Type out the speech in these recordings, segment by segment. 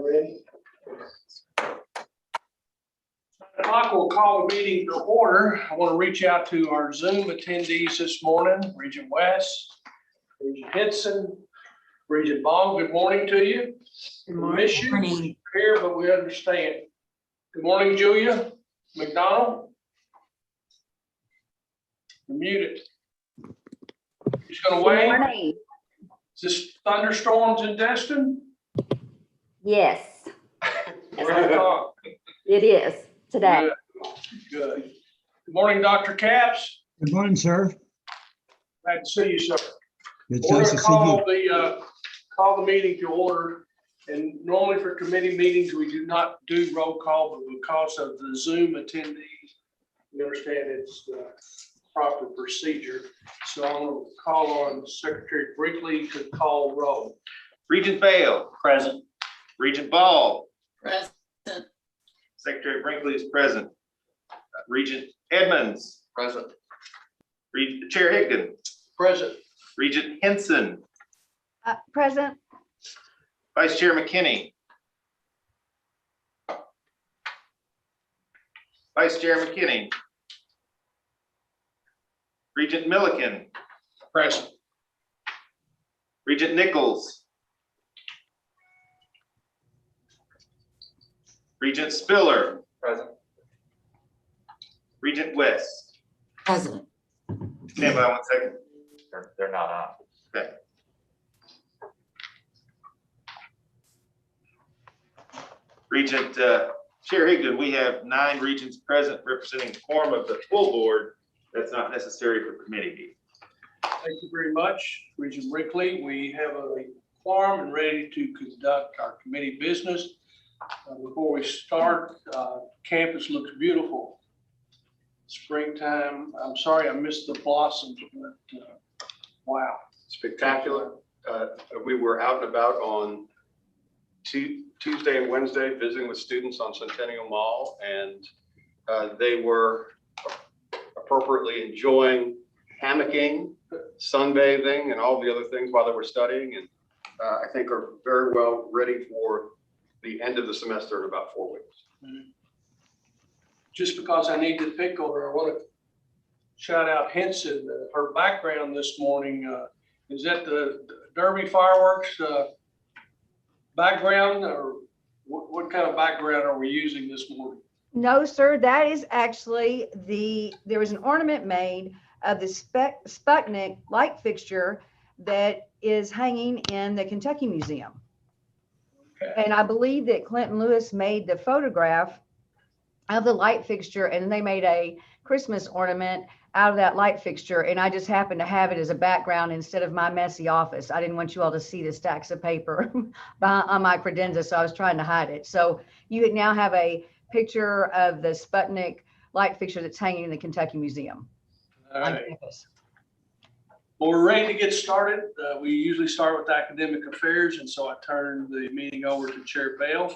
Ready? 9 o'clock, we'll call the meeting to order. I want to reach out to our Zoom attendees this morning, Regent West, Regent Henson, Regent Bong, good morning to you. Good We miss you. morning. We're here, but we understand. Good morning, Julia McDonald. You're muted. Just gonna Good wait. morning. Is this thunderstorms in Destin? Yes, Right on. it is today. Good. Good morning, Dr. Capps. Good morning, sir. Glad to see you, sir. It's We're nice gonna to see you. call the meeting to order. And normally for committee meetings, we do not do roll call, but because of the Zoom attendees, we understand it's the proper procedure. So I'm gonna call on Secretary Brinkley to call roll. Regent Bale. Present. Regent Ball. Present. Secretary Brinkley is present. Regent Edmonds. Present. Chair Higdon. Present. Regent Henson. Present. Vice Chair McKinney. Vice Chair McKinney. Regent Milliken. Present. Regent Nichols. Regent Spiller. Present. Regent West. Present. Stand by 1 second. They're not on. Okay. Regent Chair Higdon, we have 9 regents present representing the quorum of the full board. That's not necessary for committee meeting. Thank you very much, Regent Brinkley. We have a quorum and ready to conduct our committee business. Before we start, campus looks beautiful. Springtime. I'm sorry I missed the blossoms, but wow. Spectacular. We were out and about on Tuesday and Wednesday visiting with students on Centennial Mall, and they were appropriately enjoying hammocking, sunbathing, and all the other things while they were studying, and I think are very well ready for the end of the semester in about 4 weeks. Just because I need to pick on her, I want to shout out Henson. Her background this morning, is that the Derby fireworks background, or what kind of background are we using this morning? No, sir, that is actually there was an ornament made of the Sputnik light fixture that is hanging in the Kentucky Museum. Okay. And I believe that Clinton Lewis made the photograph of the light fixture, and they made a Christmas ornament out of that light fixture. And I just happened to have it as a background instead of my messy office. I didn't want you all to see the stacks of paper on my credenza, so I was trying to hide it. So you now have a picture of the Sputnik light fixture that's hanging in the Kentucky Museum. All On right. campus. Well, we're ready to get started. We usually start with academic affairs, and so I turn the meeting over to Chair Bale.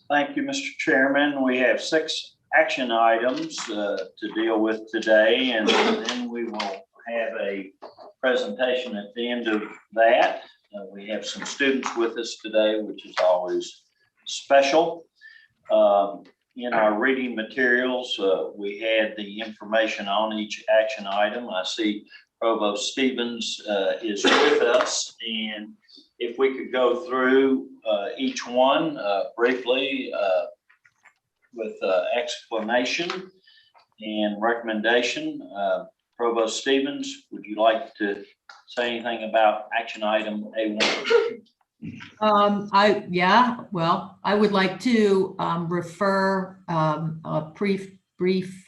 Thank you, Mr. Chairman. We have 6 action items to deal with today, and then we will have a presentation at the end of that. We have some students with us today, which is always special. In our reading materials, we had the information on each action item. I see Provost Stevens is with us, and if we could go through each one briefly with explanation and recommendation. Provost Stevens, would you like to say anything about action item A1? I would like to refer a brief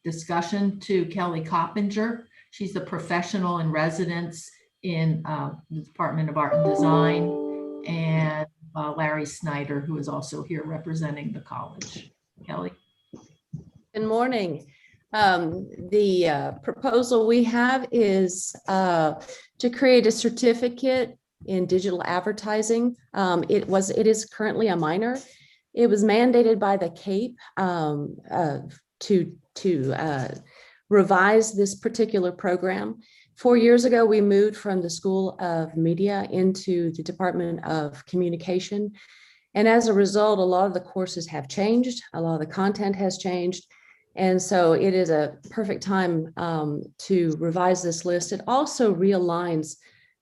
discussion to Kelly Coppinger. She's a professional in residence in the Department of Art and Design, and Larry Snyder, who is also here representing the college. Kelly. Good morning. The proposal we have is to create a certificate in digital advertising. It is currently a minor. It was mandated by the CAPE to revise this particular program. 4 years ago, we moved from the School of Media into the Department of Communication. And as a result, a lot of the courses have changed, a lot of the content has changed. And so it is a perfect time to revise this list. It also realigns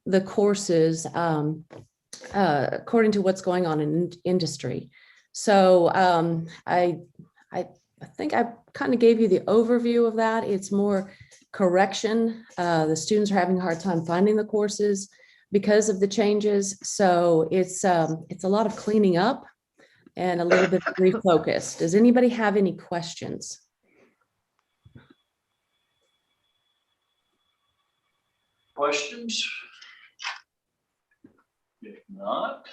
the courses according to what's going on in industry. So I think I kind of gave you the overview of that. It's more correction. The students are having a hard time finding the courses because of the changes. So it's a lot of cleaning up and a little bit of refocus. Does anybody have any questions? Questions? If not,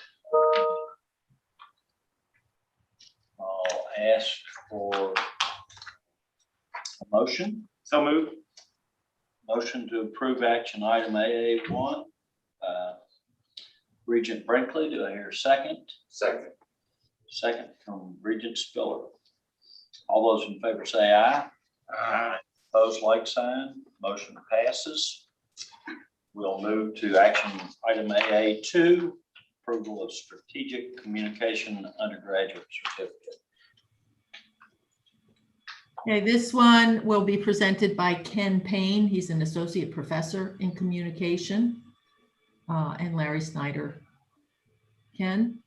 I'll ask for a motion. So moved. Motion to approve action item AA1. Regent Brinkley, do I hear a second? Second. Second from Regent Spiller. All those in favor say aye. Aye. Opposed, like sign. Motion passes. We'll move to action item AA2, approval of strategic communication undergraduate certificate. Okay, this one will be presented by Ken Payne. He's an associate professor in communication, and Larry Snyder. Ken?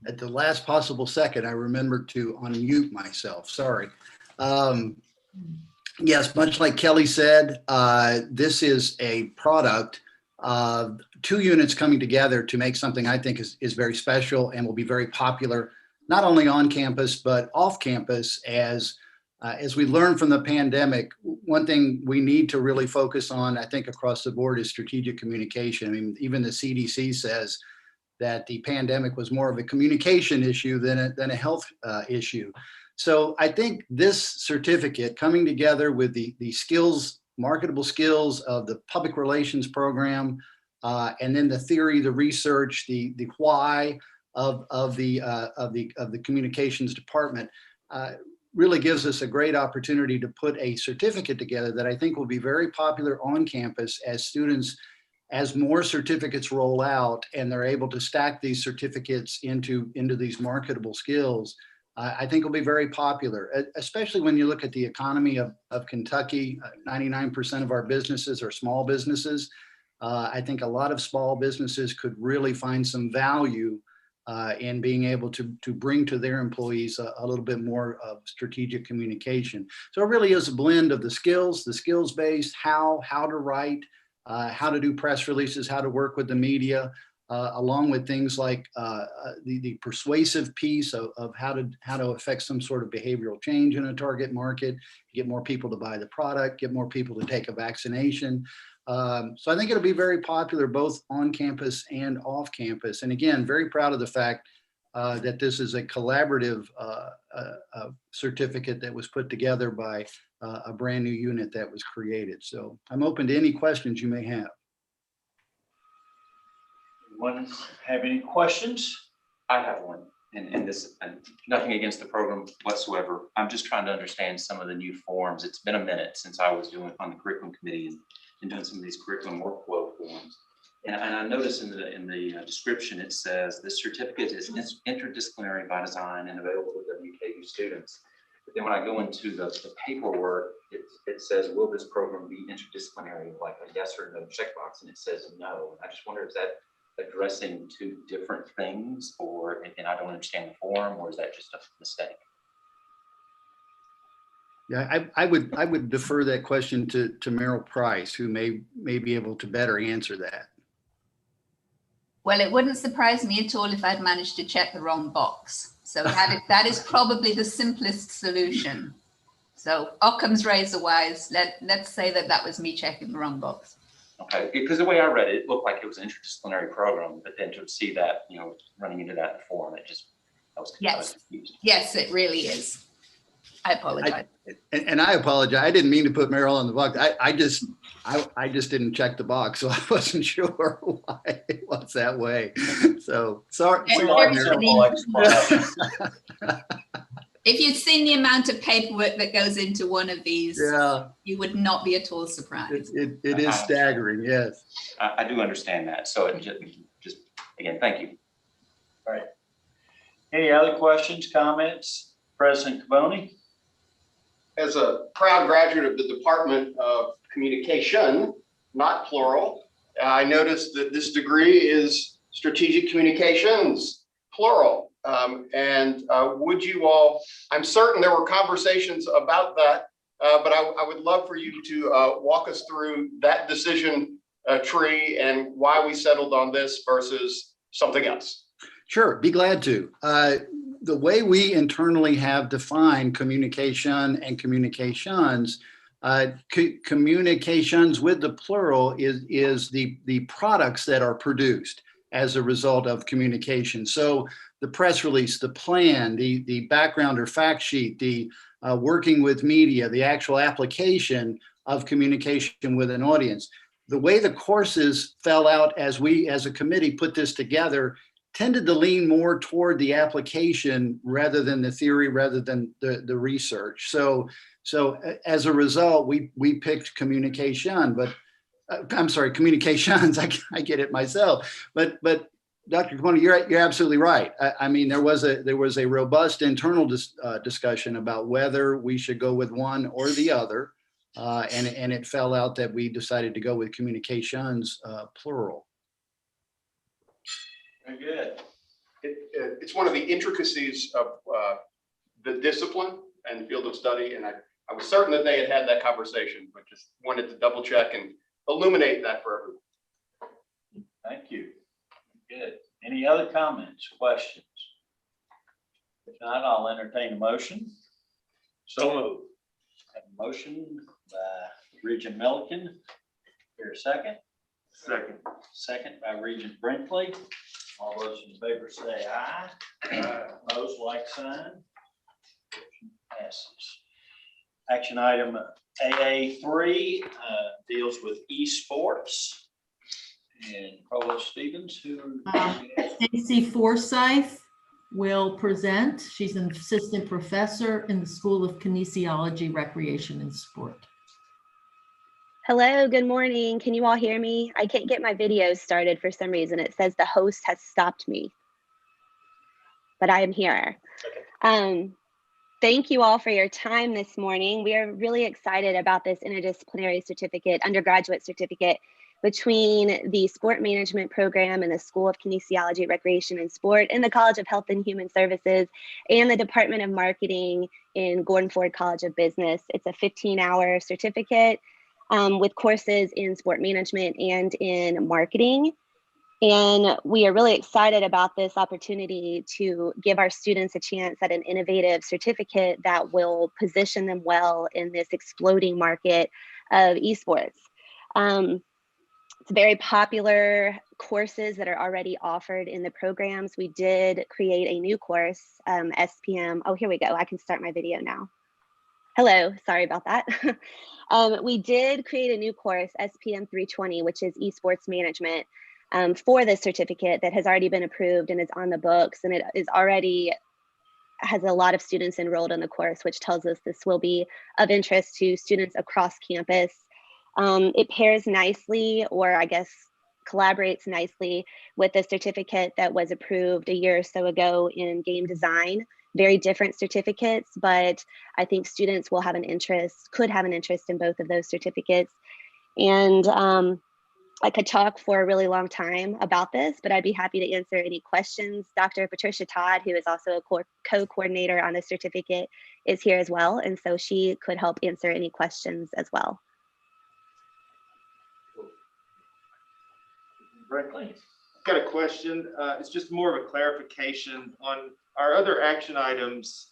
At the last possible second, I remembered to unmute myself. Sorry. Yes, much like Kelly said, this is a product of 2 units coming together to make something I think is very special and will be very popular, not only on campus, but off campus. As we learn from the pandemic, one thing we need to really focus on, I think across the board, is strategic communication. I mean, even the CDC says that the pandemic was more of a communication issue than a health issue. So I think this certificate coming together with the skills, marketable skills of the public relations program, and then the theory, the research, the why of the communications department, really gives us a great opportunity to put a certificate together that I think will be very popular on campus as students, as more certificates roll out and they're able to stack these certificates into these marketable skills. I think will be very popular, especially when you look at the economy of Kentucky. 99% of our businesses are small businesses. I think a lot of small businesses could really find some value in being able to bring to their employees a little bit more of strategic communication. So it really is a blend of the skills based, how to write, how to do press releases, how to work with the media, along with things like the persuasive piece of how to affect some sort of behavioral change in a target market, get more people to buy the product, get more people to take a vaccination. So I think it'll be very popular both on campus and off campus. And again, very proud of the fact that this is a collaborative certificate that was put together by a brand new unit that was created. So I'm open to any questions you may have. Anyone have any questions? I have one, and this, and nothing against the program whatsoever. I'm just trying to understand some of the new forms. It's been a minute since I was doing on the curriculum committee and doing some of these curriculum workflow forms. And I noticed in the description, it says this certificate is interdisciplinary by design and available to WKU students. But then when I go into the paperwork, it says, will this program be interdisciplinary, like a yes or no checkbox? And it says no. And I just wonder, is that addressing 2 different things, or, and I don't understand the form, or is that just a mistake? Yeah, I would defer that question to Merrill Price, who may be able to better answer that. Well, it wouldn't surprise me at all if I'd managed to check the wrong box. So that is probably the simplest solution. So Occam's razor wise, let's say that was me checking the wrong box. Okay, because the way I read it, it looked like it was an interdisciplinary program, but then to see that, running into that form, I was confused. Yes, it really is. I apologize. And I apologize. I didn't mean to put Merrill on the box. I just didn't check the box, so I wasn't sure why it was that way. So sorry. If you'd seen the amount of paperwork that goes into one of these, Yeah, you would not be at all surprised. it is staggering, yes. I do understand that. So it just, again, thank you. Any other questions, comments? President Caboni? As a proud graduate of the Department of Communication, not plural, I noticed that this degree is strategic communications, plural. Would you all, I'm certain there were conversations about that, but I would love for you to walk us through that decision tree and why we settled on this versus something else. Sure, be glad to. The way we internally have defined communication and communications, communications with the plural is the products that are produced as a result of communication. So the press release, the plan, the background or fact sheet, the working with media, the actual application of communication with an audience. The way the courses fell out as we as a committee put this together tended to lean more toward the application rather than the theory, rather than the research. So as a result, we picked communication, but I'm sorry, communications. I get it myself, but Dr. Capone, you're absolutely right. I mean, there was a robust internal discussion about whether we should go with one or the other, and it fell out that we decided to go with communications, plural. Very good. It's one of the intricacies of the discipline and field of study, and I was certain that they had that conversation, but just wanted to double check and illuminate that for everyone. Thank you. Good. Any other comments, questions? If not, I'll entertain a motion. So moved. Have a motion by Regent Milliken. Here a second. Second. Second by Regent Brinkley. All those in favor say aye. Opposed, like sign. Motion passes. Action item AA3 deals with esports. And Provost Stevens, who Stacy Forsyth will present. She's an assistant professor in the School of Kinesiology, Recreation, and Sport. Hello, good morning. Can you all hear me? I can't get my video started for some reason. It says the host has stopped me, but I am here. Thank you all for your time this morning. We are really excited about this interdisciplinary certificate, undergraduate certificate between the Sport Management Program and the School of Kinesiology, Recreation, and Sport and the College of Health and Human Services and the Department of Marketing in Gordon Ford College of Business. It's a 15-hour certificate with courses in sport management and in marketing. And we are really excited about this opportunity to give our students a chance at an innovative certificate that will position them well in this exploding market of esports. It's very popular courses that are already offered in the programs. We did create a new course, SPM. Oh, here we go. I can start my video now. Hello, sorry about that. We did create a new course, SPM 320, which is esports management, for this certificate that has already been approved and is on the books, and it is already has a lot of students enrolled in the course, which tells us this will be of interest to students across campus. It pairs nicely, or I guess collaborates nicely, with the certificate that was approved a year or so ago in game design. Very different certificates, but I think students will have an interest, could have an interest in both of those certificates. And I could talk for a really long time about this, but I'd be happy to answer any questions. Dr. Patricia Todd, who is also a co-coordinator on the certificate, is here as well. And so she could help answer any questions as well. Brinkley. I've got a question. It's just more of a clarification on our other action items.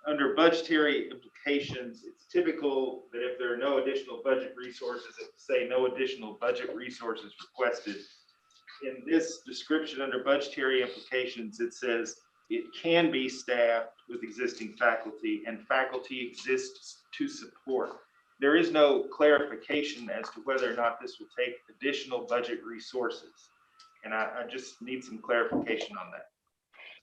Under budgetary implications, it's typical that if there are no additional budget resources, it say no additional budget resources requested. In this description under budgetary implications, it says it can be staffed with existing faculty and faculty exists to support. There is no clarification as to whether or not this will take additional budget resources. And I just need some clarification on that.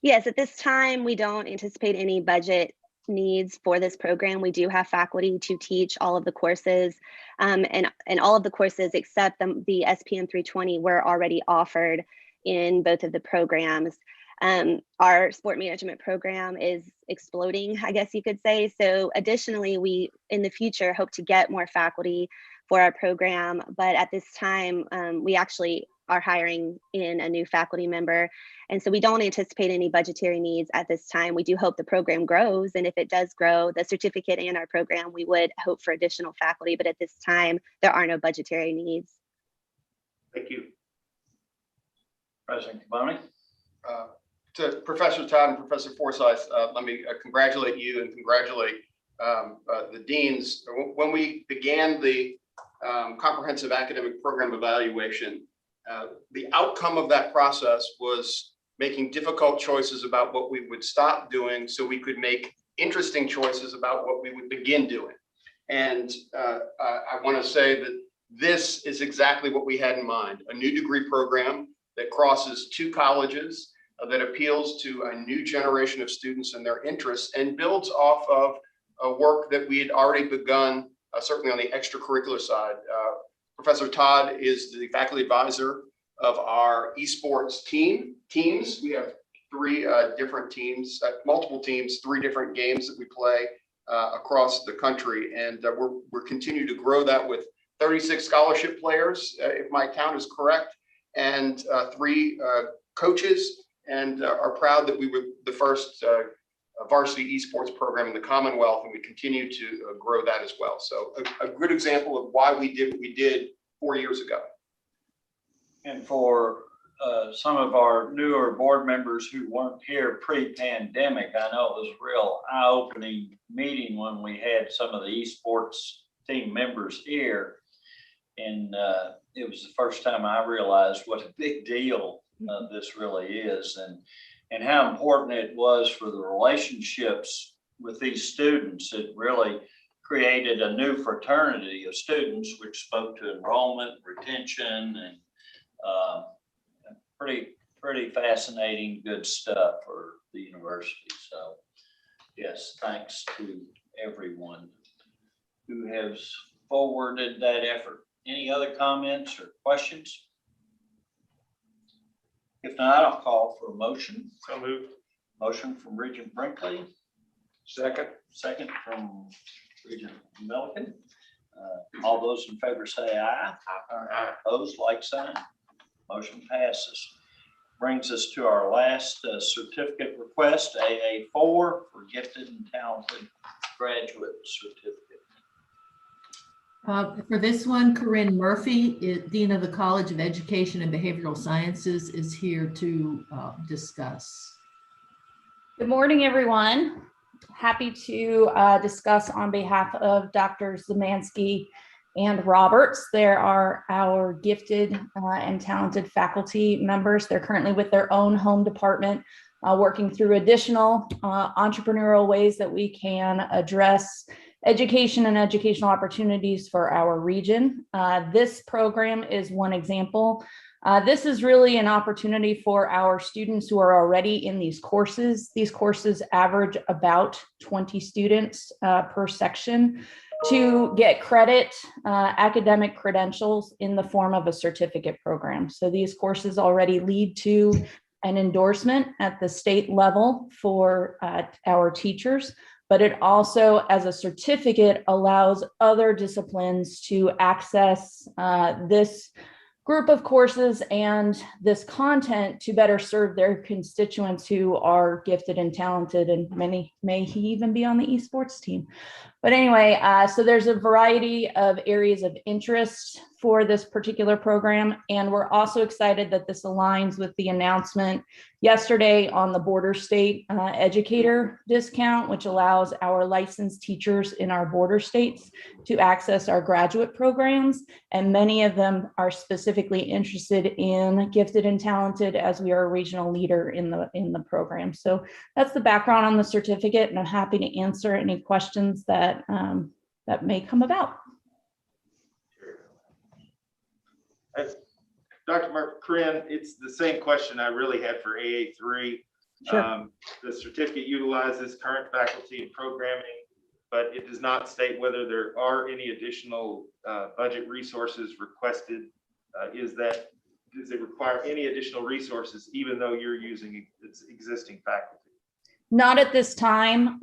Yes, at this time, we don't anticipate any budget needs for this program. We do have faculty to teach all of the courses, and all of the courses except the SPM 320 were already offered in both of the programs. Our sport management program is exploding, I guess you could say. So additionally, we in the future hope to get more faculty for our program, but at this time, we actually are hiring in a new faculty member. And so we don't anticipate any budgetary needs at this time. We do hope the program grows. And if it does grow, the certificate and our program, we would hope for additional faculty. But at this time, there are no budgetary needs. Thank you. President Caboni? To Professor Todd and Professor Forsyth, let me congratulate you and congratulate the deans. When we began the comprehensive academic program evaluation, the outcome of that process was making difficult choices about what we would stop doing so we could make interesting choices about what we would begin doing. And I want to say that this is exactly what we had in mind, a new degree program that crosses two colleges, that appeals to a new generation of students and their interests and builds off of a work that we had already begun, certainly on the extracurricular side. Professor Todd is the faculty advisor of our esports teams. We have three different teams, multiple teams, three different games that we play across the country. And we're continuing to grow that with 36 scholarship players, if my count is correct, and three coaches, and are proud that we were the first varsity esports program in the Commonwealth, and we continue to grow that as well. So a good example of why we did what we did 4 years ago. And for some of our newer board members who weren't here pre-pandemic, I know it was a real eye-opening meeting when we had some of the esports team members here. And it was the first time I realized what a big deal this really is, and how important it was for the relationships with these students. It really created a new fraternity of students, which spoke to enrollment, retention, and pretty fascinating, good stuff for the university. So yes, thanks to everyone who has forwarded that effort. Any other comments or questions? If not, I'll call for a motion. So moved. Motion from Regent Brinkley. Second. Second from Regent Milliken. All those in favor say aye. Aye. Opposed, like sign. Motion passes. Brings us to our last certificate request, AA4 for gifted and talented graduate certificate. For this one, Corinne Murphy, Dean of the College of Education and Behavioral Sciences, is here to discuss. Good morning, everyone. Happy to discuss on behalf of Drs. Zemansky and Roberts. There are our gifted and talented faculty members. They're currently with their own home department, working through additional entrepreneurial ways that we can address education and educational opportunities for our region. This program is one example. This is really an opportunity for our students who are already in these courses. These courses average about 20 students per section to get credit, academic credentials in the form of a certificate program. So these courses already lead to an endorsement at the state level for our teachers, but it also, as a certificate, allows other disciplines to access this group of courses and this content to better serve their constituents who are gifted and talented, and many may even be on the esports team. But anyway, so there's a variety of areas of interest for this particular program, and we're also excited that this aligns with the announcement yesterday on the border state educator discount, which allows our licensed teachers in our border states to access our graduate programs, and many of them are specifically interested in gifted and talented, as we are a regional leader in the program. So that's the background on the certificate, and I'm happy to answer any questions that that may come about. Dr. Corinne, it's the same question I really had for AA3. Sure. The certificate utilizes current faculty and programming, but it does not state whether there are any additional budget resources requested. Does it require any additional resources, even though you're using its existing faculty? Not at this time.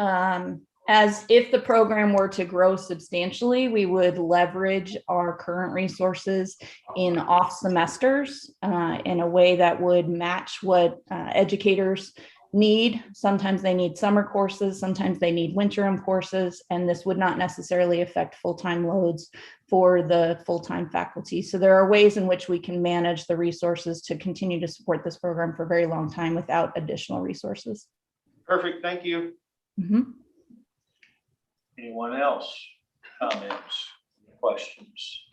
As if the program were to grow substantially, we would leverage our current resources in off semesters in a way that would match what educators need. Sometimes they need summer courses, sometimes they need winterim courses, and this would not necessarily affect full-time loads for the full-time faculty. So there are ways in which we can manage the resources to continue to support this program for a very long time without additional resources. Perfect, thank you. Mhm. Anyone else? Comments, questions?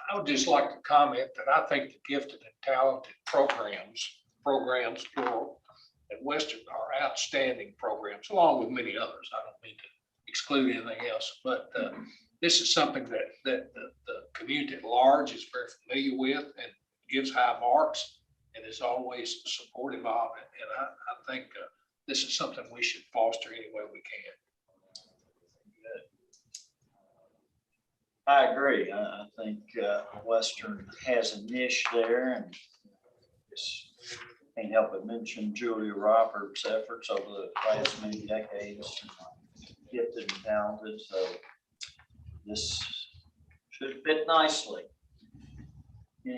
I would just like to comment that I think the gifted and talented programs plural, at Western are outstanding programs, along with many others. I don't mean to exclude anything else, but this is something that the community at large is very familiar with and gives high marks and is always supportive of it. And I think this is something we should foster any way we can. I agree. I think Western has a niche there, and just can't help but mention Julia Roberts' efforts over the last many decades, gifted and talented. So this should fit nicely.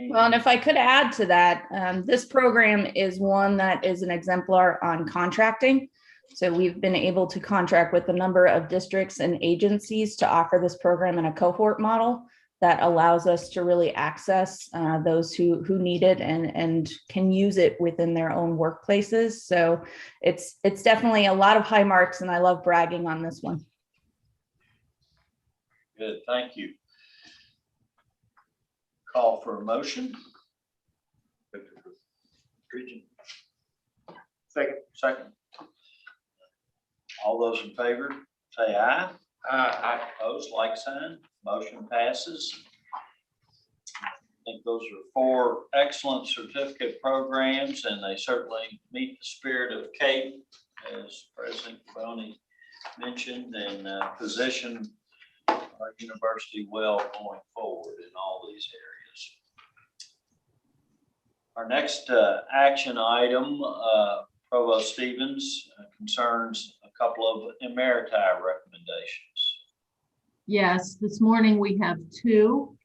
Well, and if I could add to that, this program is one that is an exemplar on contracting. So we've been able to contract with a number of districts and agencies to offer this program in a cohort model that allows us to really access those who need it and can use it within their own workplaces. So it's definitely a lot of high marks, and I love bragging on this one. Good, thank you. Call for a motion. Regent. Second. All those in favor, say aye. Aye. Opposed, like sign. Motion passes. I think those are 4 excellent certificate programs, and they certainly meet the spirit of CAPE, as President Boney mentioned, and position our university well going forward in all these areas. Our next action item, Provost Stevens, concerns a couple of emeriti recommendations. Yes, this morning we have 2.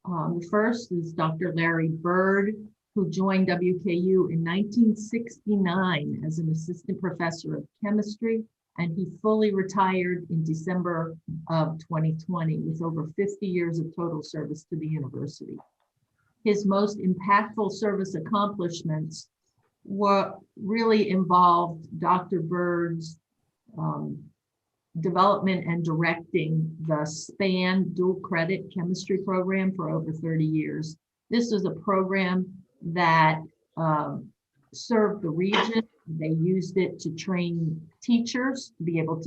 The first is Dr. Larry Bird, who joined WKU in 1969 as an assistant professor of chemistry, and he fully retired in December of 2020 with over 50 years of total service to the university. His most impactful service accomplishments really involved Dr. Bird's development and directing the SPAN dual credit chemistry program for over 30 years. This was a program that served the region. They used it to train teachers to be able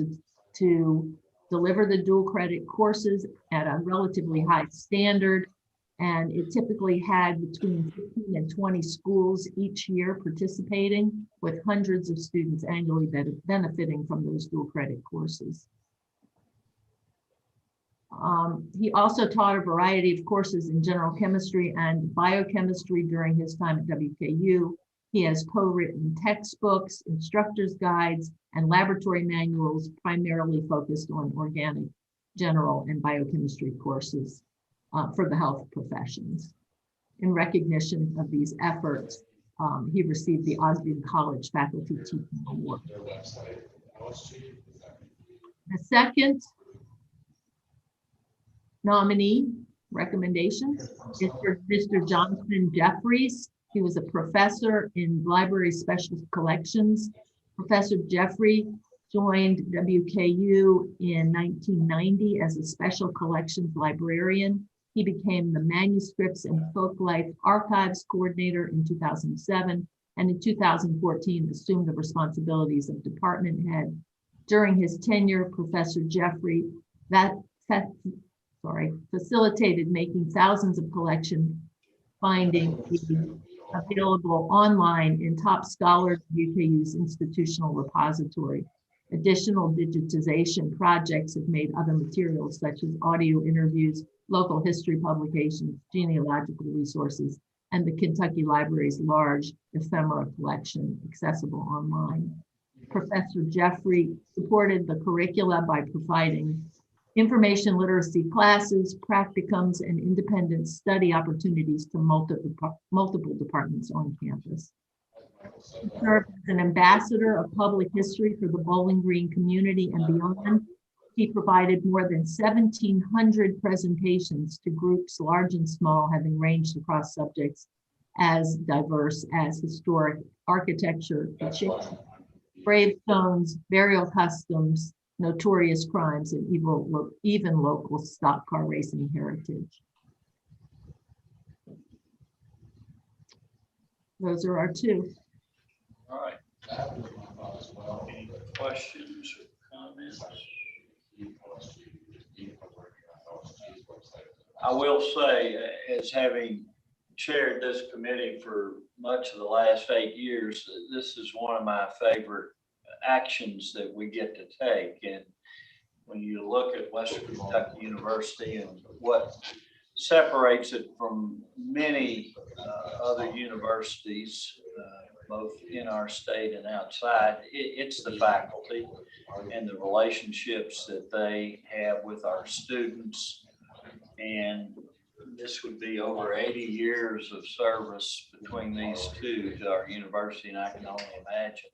to deliver the dual credit courses at a relatively high standard. And it typically had between 15 and 20 schools each year participating, with hundreds of students annually benefiting from those dual credit courses. He also taught a variety of courses in general chemistry and biochemistry during his time at WKU. He has co-written textbooks, instructor's guides, and laboratory manuals primarily focused on organic, general, and biochemistry courses for the health professions. In recognition of these efforts, he received the Osgood College Faculty Teaching Award. The second nominee recommendation is for Mr. Jonathan Jeffries. He was a professor in library special collections. Professor Jeffrey joined WKU in 1990 as a special collections librarian. He became the Manuscripts and Folklife Archives Coordinator in 2007, and in 2014 assumed the responsibilities of department head. During his tenure, Professor Jeffrey facilitated making thousands of collection findings available online in Top Scholars UKU's institutional repository. Additional digitization projects have made other materials such as audio interviews, local history publications, genealogical resources, and the Kentucky Library's large ephemera collection accessible online. Professor Jeffrey supported the curricula by providing information literacy classes, practicums, and independent study opportunities to multiple departments on campus. He served as an ambassador of public history for the Bowling Green community and beyond. He provided more than 1,700 presentations to groups large and small, having ranged across subjects as diverse as historic architecture, gravestones, burial customs, notorious crimes, and even local stock car racing heritage. Those are our two. All right. Any questions or comments? I will say, as having chaired this committee for much of the last 8 years, this is one of my favorite actions that we get to take. And when you look at Western Kentucky University and what separates it from many other universities, both in our state and outside, it's the faculty and the relationships that they have with our students. And this would be over 80 years of service between these two to our university, and I can only imagine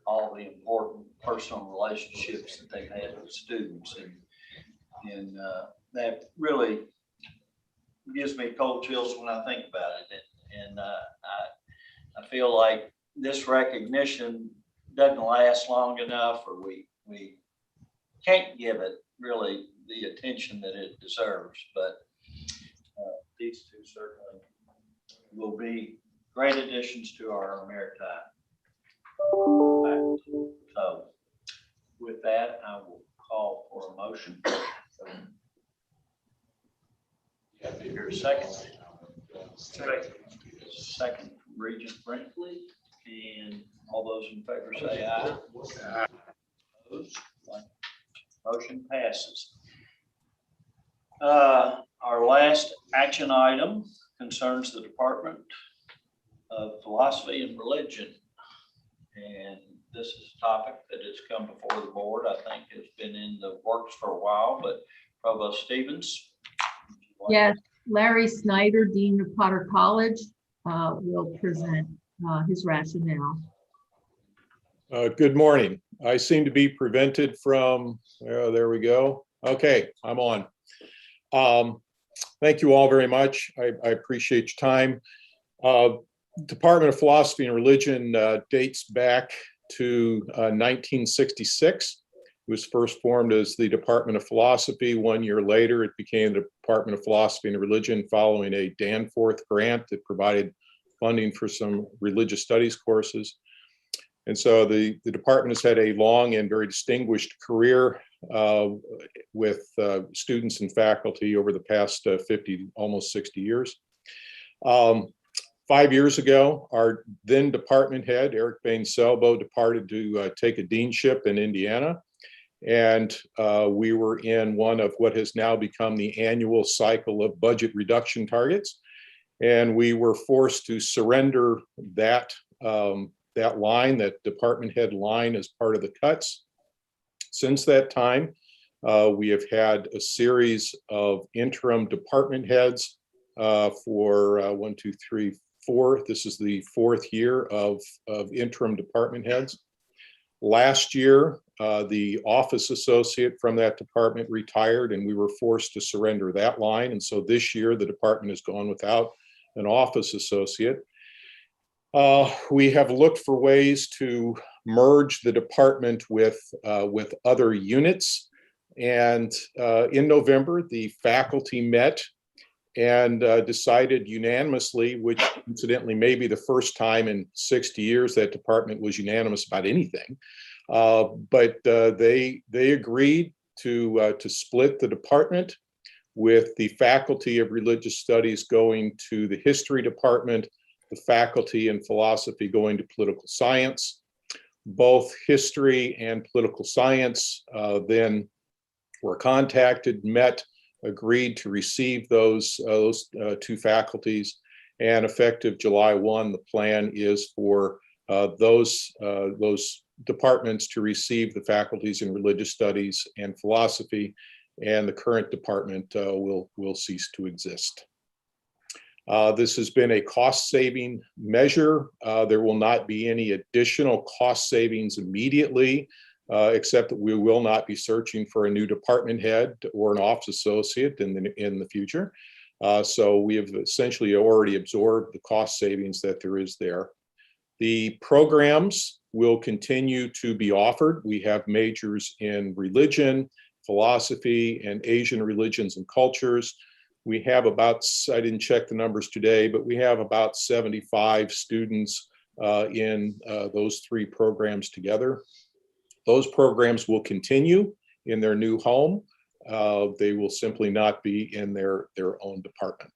all the important personal relationships that they've had with students, and that really gives me cold chills when I think about it. And I feel like this recognition doesn't last long enough, or we can't give it really the attention that it deserves. But these two certainly will be great additions to our Maritime. So with that, I will call for a motion. Here's a second. Second, Regent Brinkley, and all those in favor say aye. Opposed? Motion passes. Our last action item concerns the Department of Philosophy and Religion. And this is a topic that has come before the board. I think it's been in the works for a while, but Provost Stevens. Yes, Larry Snyder, Dean of Potter College, will present his rationale. Good morning. I seem to be prevented from, there we go. Okay, I'm on. Thank you all very much. I appreciate your time. Department of Philosophy and Religion dates back to 1966. It was first formed as the Department of Philosophy. 1 year later, it became the Department of Philosophy and Religion following a Danforth grant that provided funding for some religious studies courses. And so the department has had a long and very distinguished career with students and faculty over the past 50, almost 60 years. 5 years ago, our then department head, Eric Bain-Selbo, departed to take a deanship in Indiana. And we were in one of what has now become the annual cycle of budget reduction targets. And we were forced to surrender that line, that department head line, as part of the cuts. Since that time, we have had a series of interim department heads for 1, 2, 3, 4. This is the 4th year of interim department heads. Last year, the office associate from that department retired, and we were forced to surrender that line. And so this year, the department has gone without an office associate. We have looked for ways to merge the department with other units. And in November, the faculty met and decided unanimously, which incidentally may be the first time in 60 years that department was unanimous about anything. But they agreed to split the department, with the Faculty of Religious Studies going to the History Department the faculty in philosophy going to political science. Both history and political science then were contacted, met, agreed to receive those two faculties. And effective July 1, the plan is for those departments to receive the faculties in religious studies and philosophy, and the current department will cease to exist. This has been a cost-saving measure. There will not be any additional cost savings immediately, except that we will not be searching for a new department head or an office associate in the future. So we have essentially already absorbed the cost savings that there is there. The programs will continue to be offered. We have majors in religion, philosophy, and Asian religions and cultures. We have about, I didn't check the numbers today, but we have about 75 students in those three programs together. Those programs will continue in their new home. They will simply not be in their own department.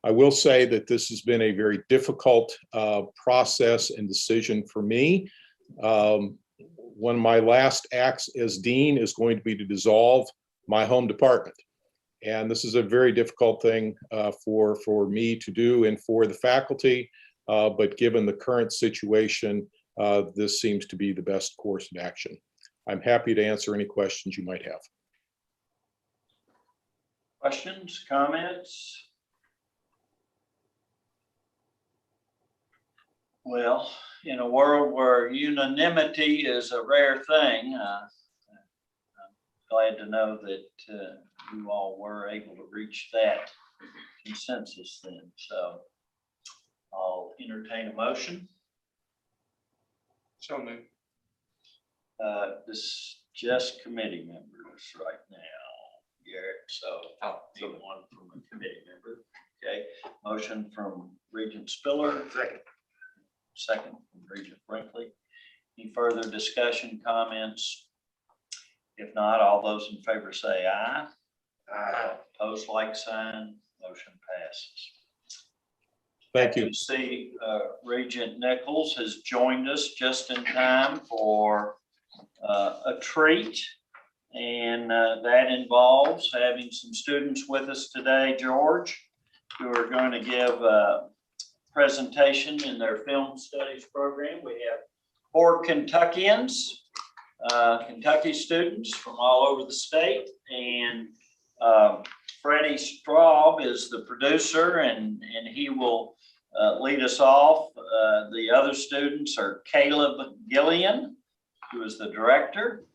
I will say that this has been a very difficult process and decision for me. One of my last acts as dean is going to be to dissolve my home department. And this is a very difficult thing for me to do and for the faculty. But given the current situation, this seems to be the best course of action. I'm happy to answer any questions you might have. Questions, comments? Well, in a world where unanimity is a rare thing, I'm glad to know that you all were able to reach that consensus then. So I'll entertain a motion. So moved. This is just committee members right now, Garrett. So need one from a committee member. Okay. Motion from Regent Spiller. Second from Regent Brinkley. Any further discussion, comments? If not, all those in favor say aye. Aye. Opposed, like sign. Motion passes. Thank you. You see, Regent Nichols has joined us just in time for a treat, and that involves having some students with us today, George, who are going to give a presentation in their film studies program. We have 4 Kentuckians, Kentucky students from all over the state, and Freddie Straub is the producer, and he will lead us off. The other students are Caleb Gillian, who is the director,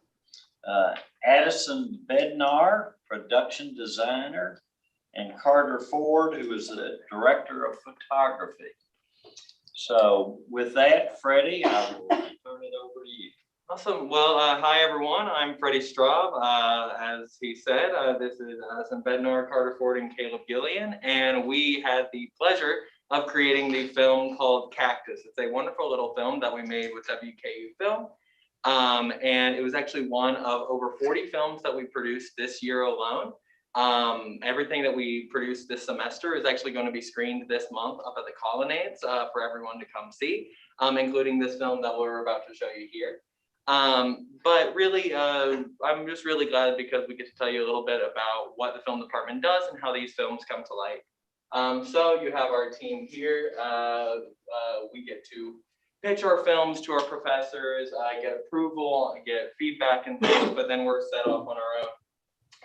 Addison Bednar, production designer, and Carter Ford, who is the director of photography. So with that, Freddie, I will turn it over to you. Awesome. Well, hi, everyone. I'm Freddie Straub. As he said, this is Addison Bednar, Carter Ford, and Caleb Gillian, and we had the pleasure of creating the film called Cactus. It's a wonderful little film that we made with WKU Film. And it was actually one of over 40 films that we produced this year alone. Everything that we produced this semester is actually going to be screened this month up at the Colonnades for everyone to come see, including this film that we're about to show you here. But really, I'm just really glad because we get to tell you a little bit about what the film department does and how these films come to light. So you have our team here. We get to pitch our films to our professors, get approval, get feedback and things, but then we're set off on our own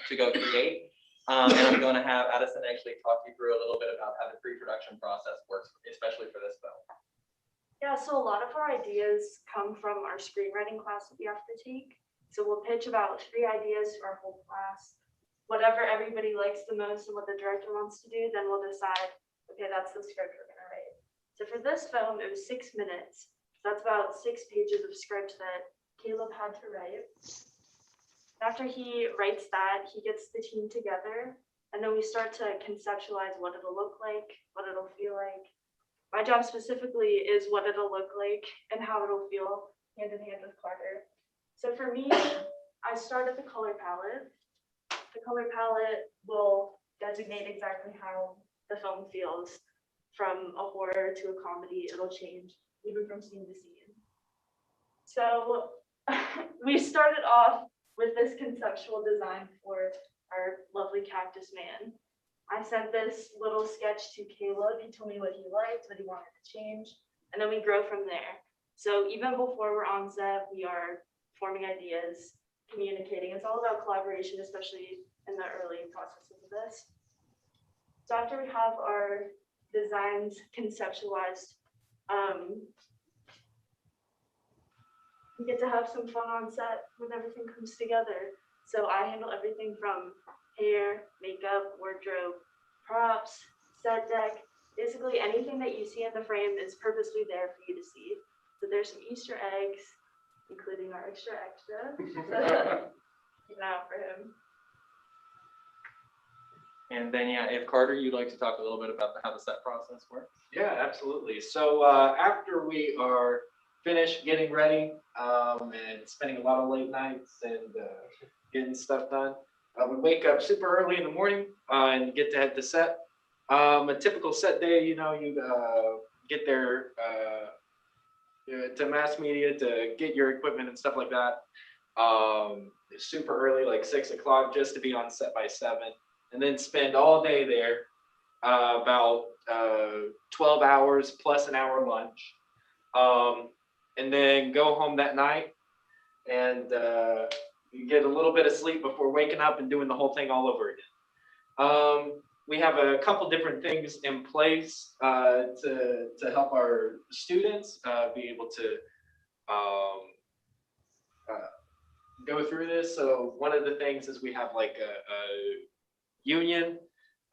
to go create. And I'm going to have Addison actually talk you through a little bit about how the pre-production process works, especially for this film. Yeah, so a lot of our ideas come from our screenwriting class that we have to take. So we'll pitch about 3 ideas to our whole class. Whatever everybody likes the most and what the director wants to do, then we'll decide, okay, that's the script we're gonna write. So for this film, it was 6 minutes. So that's about 6 pages of script that Caleb had to write. After he writes that, he gets the team together, and then we start to conceptualize what it'll look like, what it'll feel like. My job specifically is what it'll look like and how it'll feel hand in hand with Carter. So for me, I start at the color palette. The color palette will designate exactly how the film feels. from a horror to a comedy. It'll change even from scene to scene. So we started off with this conceptual design for our lovely cactus man. I sent this little sketch to Caleb. He told me what he liked, what he wanted to change, and then we grow from there. So even before we're on set, we are forming ideas, communicating. It's all about collaboration, especially in the early processes of this. So after we have our designs conceptualized, we get to have some fun on set when everything comes together. So I handle everything from hair, makeup, wardrobe, props, set deck. Basically anything that you see in the frame is purposely there for you to see. So there's some Easter eggs, including our extra. For him. And then, yeah, if Carter, you'd like to talk a little bit about how the set process works? Yeah, absolutely. So after we are finished getting ready and spending a lot of late nights and getting stuff done, we wake up super early in the morning and get to head to set. A typical set day, you get there to mass media to get your equipment and stuff like that. Super early, like 6 o'clock, just to be on set by 7. And then spend all day there, about 12 hours plus an hour lunch. And then go home that night and you get a little bit of sleep before waking up and doing the whole thing all over again. We have a couple different things in place to help our students be able to go through this. So one of the things is we have like a union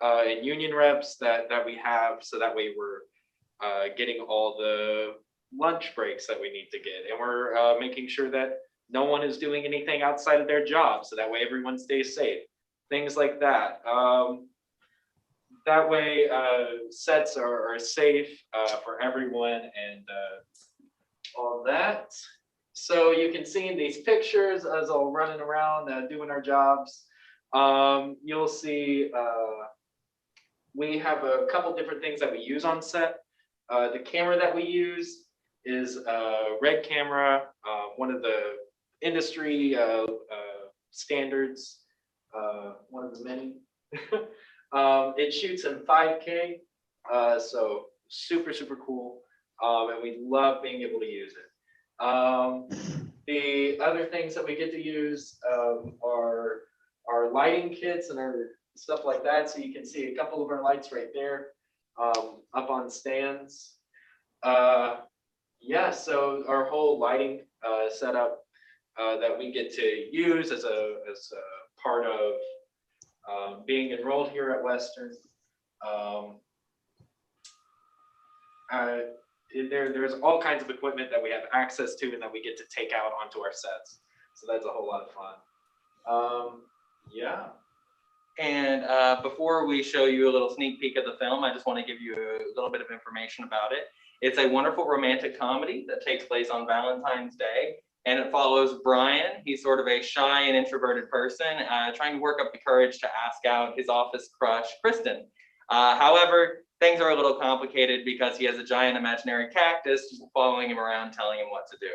and union reps that we have, so that way we're getting all the lunch breaks that we need to get, and we're making sure that no one is doing anything outside of their job, so that way everyone stays safe, things like that. That way sets are safe for everyone and all that. So you can see in these pictures us all running around doing our jobs. You'll see we have a couple different things that we use on set. The camera that we use is a Red camera, one of the industry standards, one of the many. It shoots in 5K, so super cool, and we love being able to use it. The other things that we get to use are our lighting kits and our stuff like that. So you can see a couple of our lights right there up on stands. Yeah, so our whole lighting setup that we get to use as a part of being enrolled here at Western. There's all kinds of equipment that we have access to and that we get to take out onto our sets. So that's a whole lot of fun. Yeah. And before we show you a little sneak peek of the film, I just want to give you a little bit of information about it. It's a wonderful romantic comedy that takes place on Valentine's Day, and it follows Brian. He's sort of a shy and introverted person trying to work up the courage to ask out his office crush, Kristen. However, things are a little complicated because he has a giant imaginary cactus following him around telling him what to do.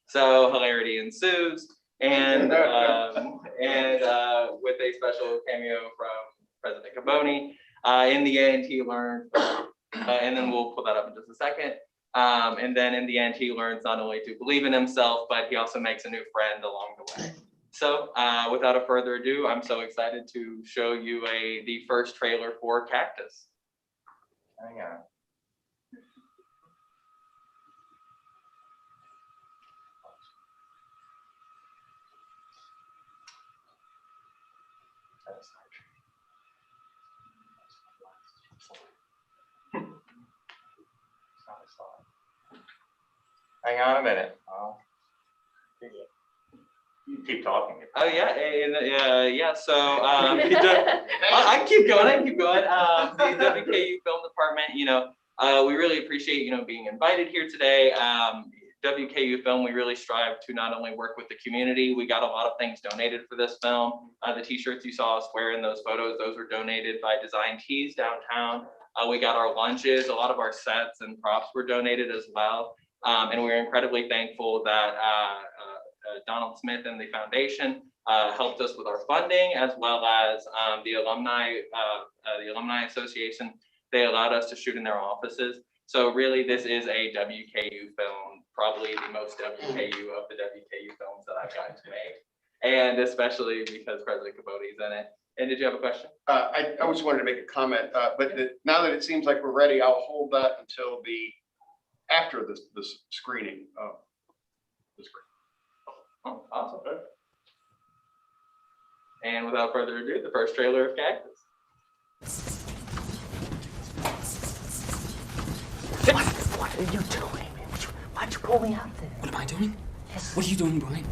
So hilarity ensues. And with a special cameo from President Caboni, in the end he learned, and then we'll pull that up in just a second. And then in the end he learns not only to believe in himself, but he also makes a new friend along the way. So without a further ado, I'm so excited to show you the first trailer for Cactus. Hang on. Hang on a minute. You keep talking. Oh yeah, yeah. So I keep going. The WKU Film Department, we really appreciate being invited here today. WKU Film, we really strive to not only work with the community. We got a lot of things donated for this film. The t-shirts you saw us wearing, those photos, those were donated by Design Tees downtown. We got our lunches, a lot of our sets and props were donated as well. And we're incredibly thankful that Donald Smith and the foundation helped us with our funding, as well as the Alumni Association. They allowed us to shoot in their offices. So really, this is a WKU film, probably the most WKU of the WKU films that I've gotten to make. And especially because President Capote's in it. And did you have a question? I just wanted to make a comment, now that it seems like we're ready, I'll hold that until after this screening. Oh, awesome. And without further ado, the first trailer of Cactus. What are you doing? Why'd you pull me out there? What am I doing? Yes. What are you doing, Brian?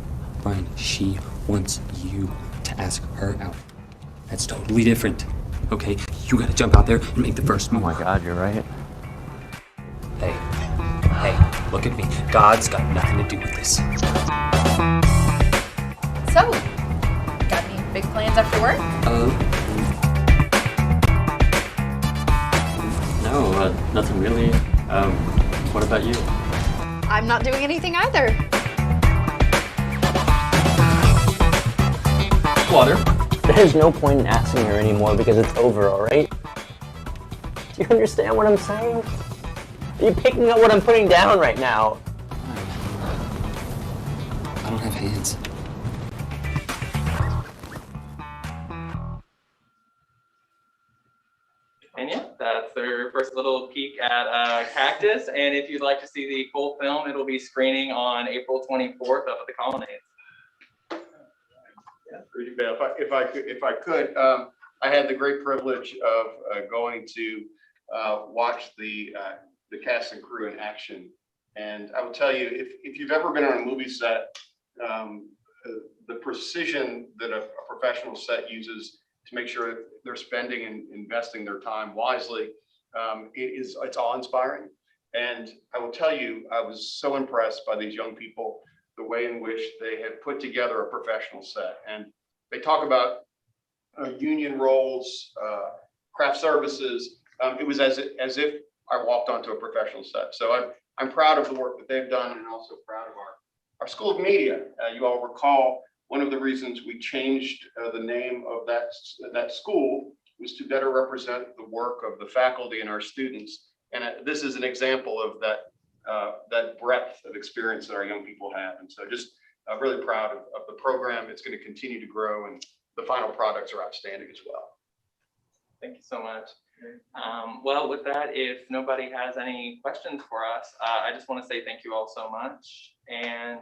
Brian, she wants you to ask her out. That's totally different. Okay, you gotta jump out there and make the first move. Oh my God, you're right. Hey, look at me. God's got nothing to do with this. So, got any big plans after work? No, nothing really. What about you? I'm not doing anything either. Water. There's no point in asking her anymore because it's over, all right? Do you understand what I'm saying? Are you picking up what I'm putting down right now? I don't have hands. And yeah, that's their first little peek at Cactus. And if you'd like to see the full film, it'll be screening on April 24th up at the Colonnades. Yeah, if I could, I had the great privilege of going to watch the cast and crew in action. And I will tell you, if you've ever been on a movie set, the precision that a professional set uses to make sure they're spending and investing their time wisely, it's awe-inspiring. And I will tell you, I was so impressed by these young people, the way in which they had put together a professional set. And they talk about union roles, craft services. It was as if I walked onto a professional set. So I'm proud of the work that they've done, and also proud of our School of Media. You all recall one of the reasons we changed the name of that school was to better represent the work of the faculty and our students. And this is an example of that breadth of experience that our young people have. And so just really proud of the program. It's going to continue to grow, and the final products are outstanding as well. Thank you so much. Well, with that, if nobody has any questions for us, I just want to say thank you all so much, and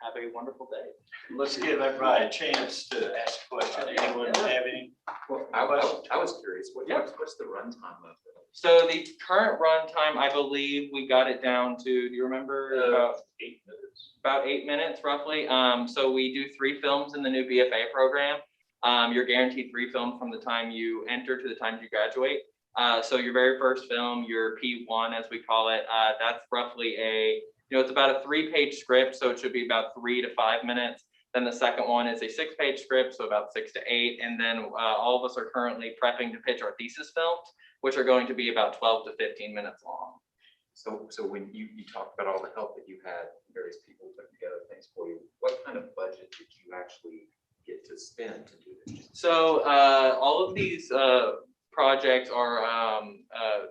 have a wonderful day. Let's give everybody a chance to ask a question. Anyone have any? Well, I was curious, what's the runtime of it? So the current runtime, I believe we got it down to, do you remember? About 8 minutes. About 8 minutes roughly. So we do 3 films in the new BFA program. You're guaranteed 3 films from the time you enter to the time you graduate. So your very first film, your P1 as we call it, that's roughly it's about a 3-page script, so it should be about 3 to 5 minutes. Then the second one is a 6-page script, so about 6 to 8. And then all of us are currently prepping to pitch our thesis films, which are going to be about 12 to 15 minutes long. So when you talked about all the help that you had, various people putting together things for you, what kind of budget did you actually get to spend to do this? So all of these projects are,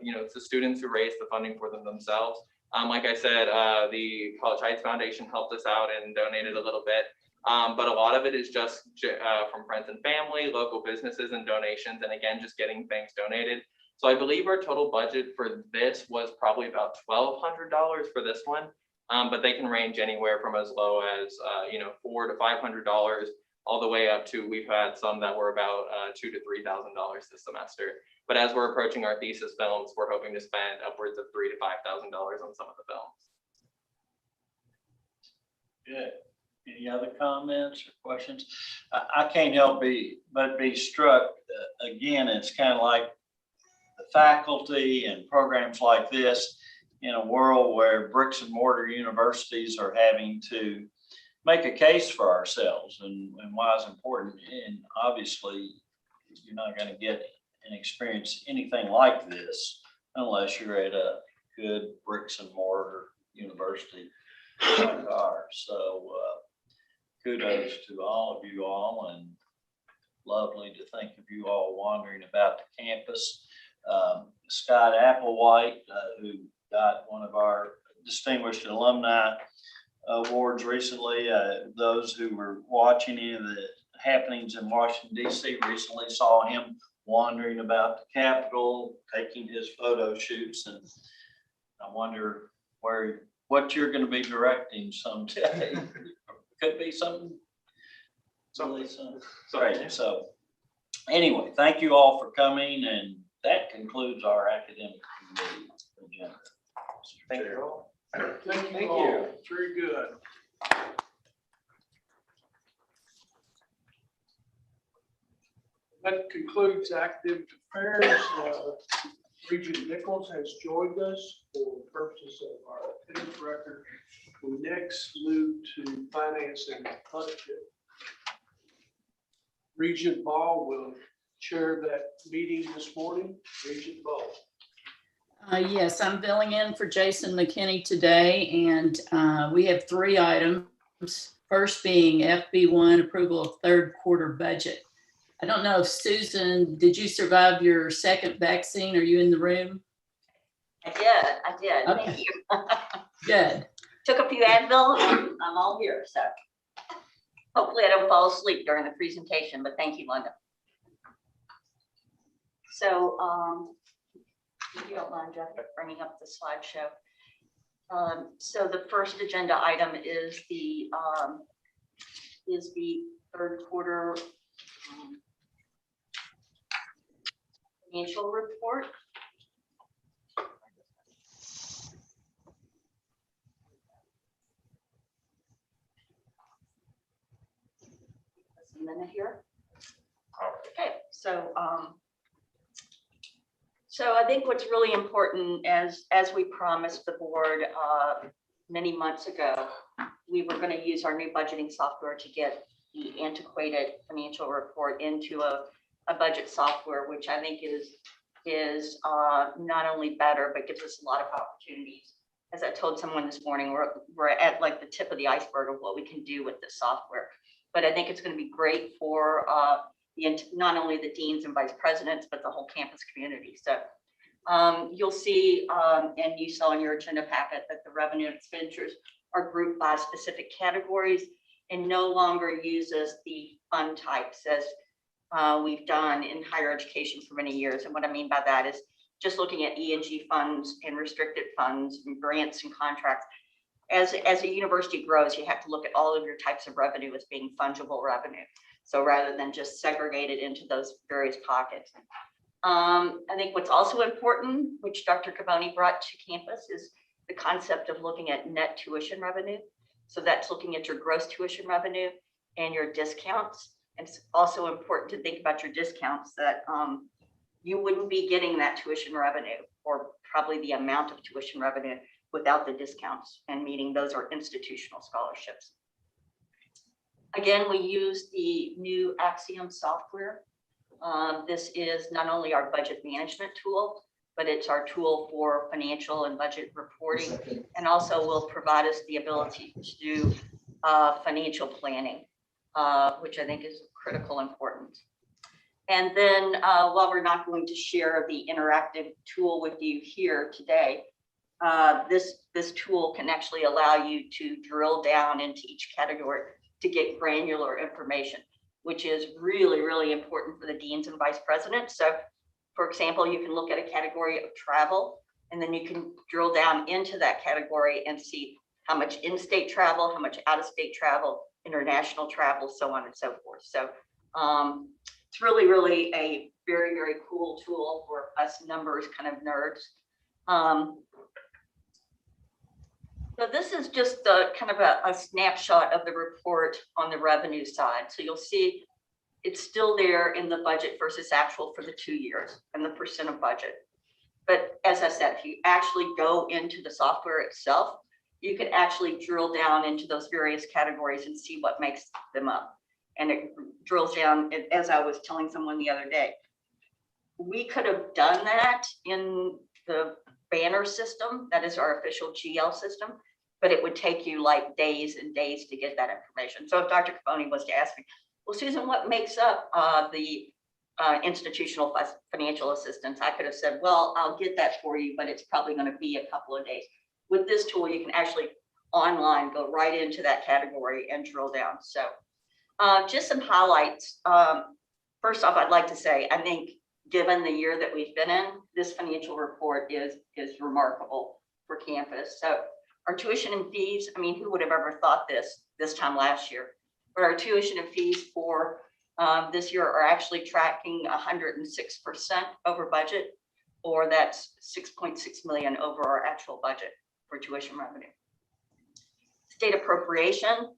it's the students who raise the funding for them themselves. Like I said, the College Heights Foundation helped us out and donated a little bit. But a lot of it is just from friends and family, local businesses and donations, and again, just getting things donated. So I believe our total budget for this was probably about $1,200 for this one, but they can range anywhere from as low as $400 to $500, all the way up to, we've had some that were about $2,000 to $3,000 this semester. But as we're approaching our thesis films, we're hoping to spend upwards of $3,000 to $5,000 on some of the films. Good. Any other comments or questions? I can't help but be struck. Again, it's kind of like the faculty and programs like this in a world where bricks and mortar universities are having to make a case for ourselves and why it's important. And obviously, you're not going to get and experience anything like this unless you're at a good bricks and mortar university like ours. So kudos to all of you all, and lovely to think of you all wandering about the campus. Scott Applewhite, who got one of our distinguished alumni awards recently. Those who were watching any of the happenings in Washington, D.C. recently saw him wandering about the Capitol, taking his photo shoots. And I wonder what you're going to be directing someday. Could be something. Right. So anyway, thank you all for coming, and that concludes our academic committee agenda. Thank you all. Thank you all. Very good. That concludes academic affairs. Regent Nichols has joined us for purposes of our attendance record. We next move to finance and budget. Regent Ball will chair that meeting this morning. Regent Ball. Yes, I'm filling in for Jason McKinney today, and we have 3 items. First being FB1, approval of third quarter budget. I don't know if Susan, did you survive your second vaccine? Are you in the room? I did. Okay. Thank you. Good. Took a few Advil, I'm all here, so hopefully I don't fall asleep during the presentation, but thank you, Linda. So, if you don't mind, Jeff, bringing up the slideshow. So the first agenda item is the third quarter financial report. Just a minute here. Okay, so I think what's really important, as we promised the board many months ago, we were going to use our new budgeting software to get the antiquated financial report into a budget software, which I think is not only better, but gives us a lot of opportunities. As I told someone this morning, we're at like the tip of the iceberg of what we can do with this software. But I think it's going to be great for not only the deans and vice presidents, but the whole campus community. So you'll see, and you saw in your agenda packet, that the revenue and expenditures are grouped by specific categories and no longer uses the fund types as we've done in higher education for many years. And what I mean by that is just looking at E&G funds and restricted funds and grants and contracts. As a university grows, you have to look at all of your types of revenue as being fungible revenue. So rather than just segregate it into those various pockets. I think what's also important, which Dr. Cavoni brought to campus, is the concept of looking at net tuition revenue. So that's looking at your gross tuition revenue and your discounts. And it's also important to think about your discounts, that you wouldn't be getting that tuition revenue, or probably the amount of tuition revenue, without the discounts, and meaning those are institutional scholarships. Again, we use the new Axiom software. This is not only our budget management tool, but it's our tool for financial and budget reporting, and also will provide us the ability to do financial planning, which I think is critical importance. And then while we're not going to share the interactive tool with you here today, this tool can actually allow you to drill down into each category to get granular information, which is really, really important for the deans and vice presidents. So for example, you can look at a category of travel, and then you can drill down into that category and see how much in-state travel, how much out-of-state travel, international travel, so on and so forth. So it's really, really a very, very cool tool for us numbers kind of nerds. So this is just a kind of a snapshot of the report on the revenue side. So you'll see it's still there in the budget versus actual for the 2 years and the percent of budget. But as I said, if you actually go into the software itself, you can actually drill down into those various categories and see what makes them up. And it drills down, as I was telling someone the other day, We could have done that in the banner system, that is our official GL system, but it would take you like days and days to get that information. So if Dr. Caponi was to ask me, well, Susan, what makes up the institutional financial assistance? I could have said, well, I'll get that for you, but it's probably going to be a couple of days. With this tool, you can actually online go right into that category and drill down. So just some highlights. First off, I'd like to say, I think given the year that we've been in, this financial report is remarkable for campus. So our tuition and fees, I mean, who would have ever thought this time last year? But our tuition and fees for this year are actually tracking 106% over budget, or that's 6.6 million over our actual budget for tuition revenue. State appropriation,